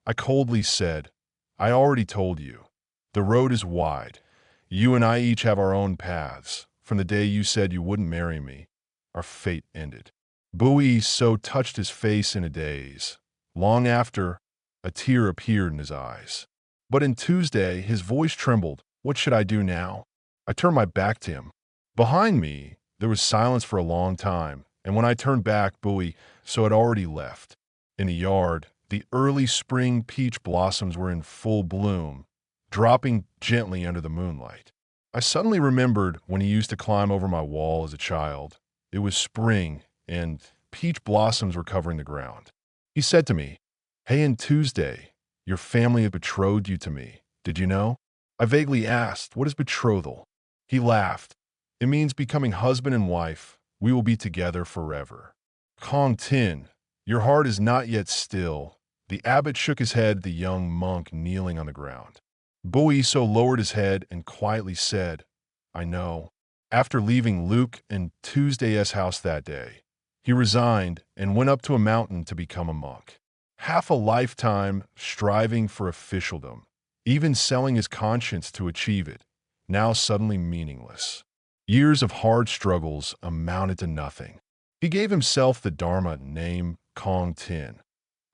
I coldly said, "I already told you. The road is wide. You and I each have our own paths. From the day you said you wouldn't marry me, our fate ended." Bowie so touched his face in a daze. Long after, a tear appeared in his eyes. But in Tuesday, his voice trembled. "What should I do now?" I turned my back to him. Behind me, there was silence for a long time, and when I turned back, Bowie so had already left. In the yard, the early spring peach blossoms were in full bloom, dropping gently under the moonlight. I suddenly remembered when he used to climb over my wall as a child. It was spring, and peach blossoms were covering the ground. He said to me, "Hey, and Tuesday, your family had betrothed you to me. Did you know?" I vaguely asked, "What is betrothal?" He laughed. "It means becoming husband and wife. We will be together forever." "Kong Tin, your heart is not yet still." The abbot shook his head at the young monk kneeling on the ground. Bowie so lowered his head and quietly said, "I know." After leaving Luke and Tuesday's house that day, he resigned and went up to a mountain to become a monk. Half a lifetime striving for officialdom, even selling his conscience to achieve it, now suddenly meaningless. Years of hard struggles amounted to nothing. He gave himself the Dharma name Kong Tin,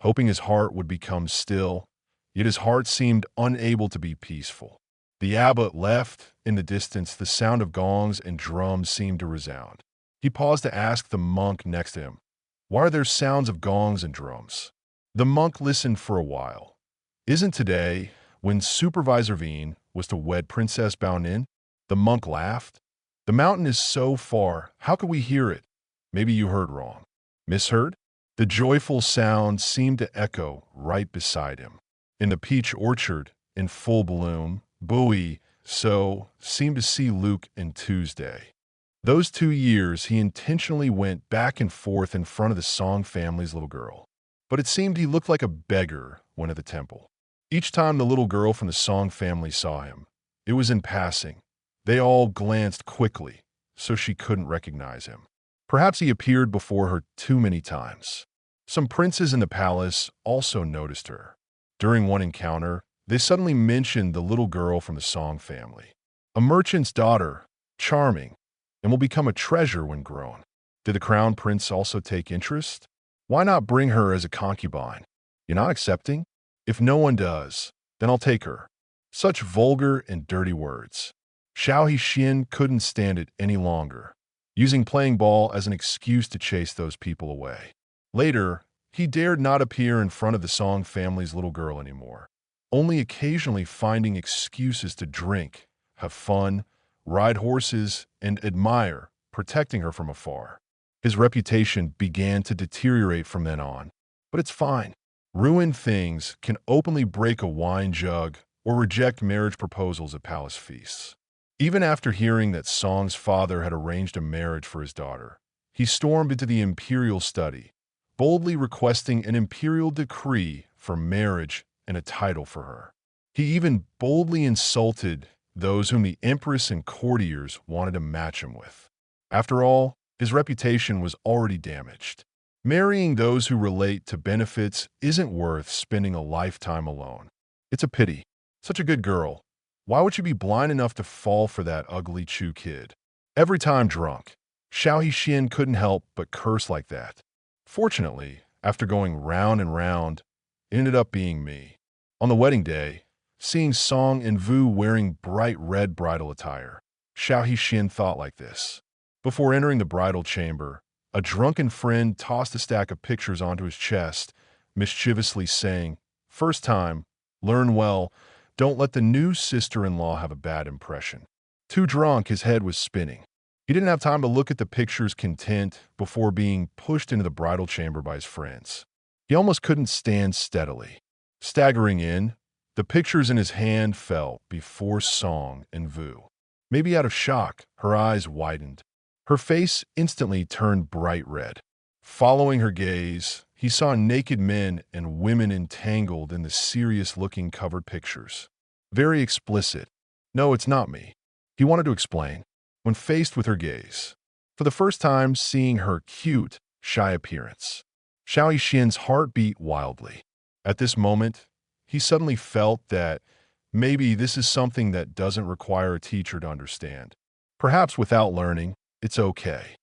hoping his heart would become still, yet his heart seemed unable to be peaceful. The abbot left. In the distance, the sound of gongs and drums seemed to resound. He paused to ask the monk next to him, "Why are there sounds of gongs and drums?" The monk listened for a while. "Isn't today when Supervisor Veen was to wed Princess Baonin?" The monk laughed. "The mountain is so far. How could we hear it?" "Maybe you heard wrong." "Misheard?" The joyful sound seemed to echo right beside him. In the peach orchard, in full bloom, Bowie so seemed to see Luke and Tuesday. Those 2 years he intentionally went back and forth in front of the Song family's little girl. But it seemed he looked like a beggar when at the temple. Each time the little girl from the Song family saw him, it was in passing. They all glanced quickly, so she couldn't recognize him. Perhaps he appeared before her too many times. Some princes in the palace also noticed her. During one encounter, they suddenly mentioned the little girl from the Song family. A merchant's daughter, charming, and will become a treasure when grown. Did the crown prince also take interest? Why not bring her as a concubine? You're not accepting? If no one does, then I'll take her. Such vulgar and dirty words. Xiao Hixin couldn't stand it any longer, using playing ball as an excuse to chase those people away. Later, he dared not appear in front of the Song family's little girl anymore, only occasionally finding excuses to drink, have fun, ride horses, and admire, protecting her from afar. His reputation began to deteriorate from then on. But it's fine. Ruined things can openly break a wine jug or reject marriage proposals at palace feasts. Even after hearing that Song's father had arranged a marriage for his daughter, he stormed into the imperial study, boldly requesting an imperial decree for marriage and a title for her. He even boldly insulted those whom the empress and courtiers wanted to match him with. After all, his reputation was already damaged. Marrying those who relate to benefits isn't worth spending a lifetime alone. It's a pity. Such a good girl. Why would you be blind enough to fall for that ugly Chu kid? Every time drunk, Xiao Hixin couldn't help but curse like that. Fortunately, after going round and round, it ended up being me. On the wedding day, seeing Song and Vu wearing bright red bridal attire, Xiao Hixin thought like this. Before entering the bridal chamber, a drunken friend tossed a stack of pictures onto his chest, mischievously saying, "First time, learn well, don't let the new sister-in-law have a bad impression." Too drunk, his head was spinning. He didn't have time to look at the pictures content before being pushed into the bridal chamber by his friends. He almost couldn't stand steadily. Staggering in, the pictures in his hand fell before Song and Vu. Maybe out of shock, her eyes widened. Her face instantly turned bright red. Following her gaze, he saw naked men and women entangled in the serious-looking covered pictures. Very explicit. "No, it's not me," he wanted to explain, when faced with her gaze. For the first time seeing her cute, shy appearance, Xiao Yixin's heart beat wildly. At this moment, he suddenly felt that maybe this is something that doesn't require a teacher to understand. Perhaps without learning, it's okay.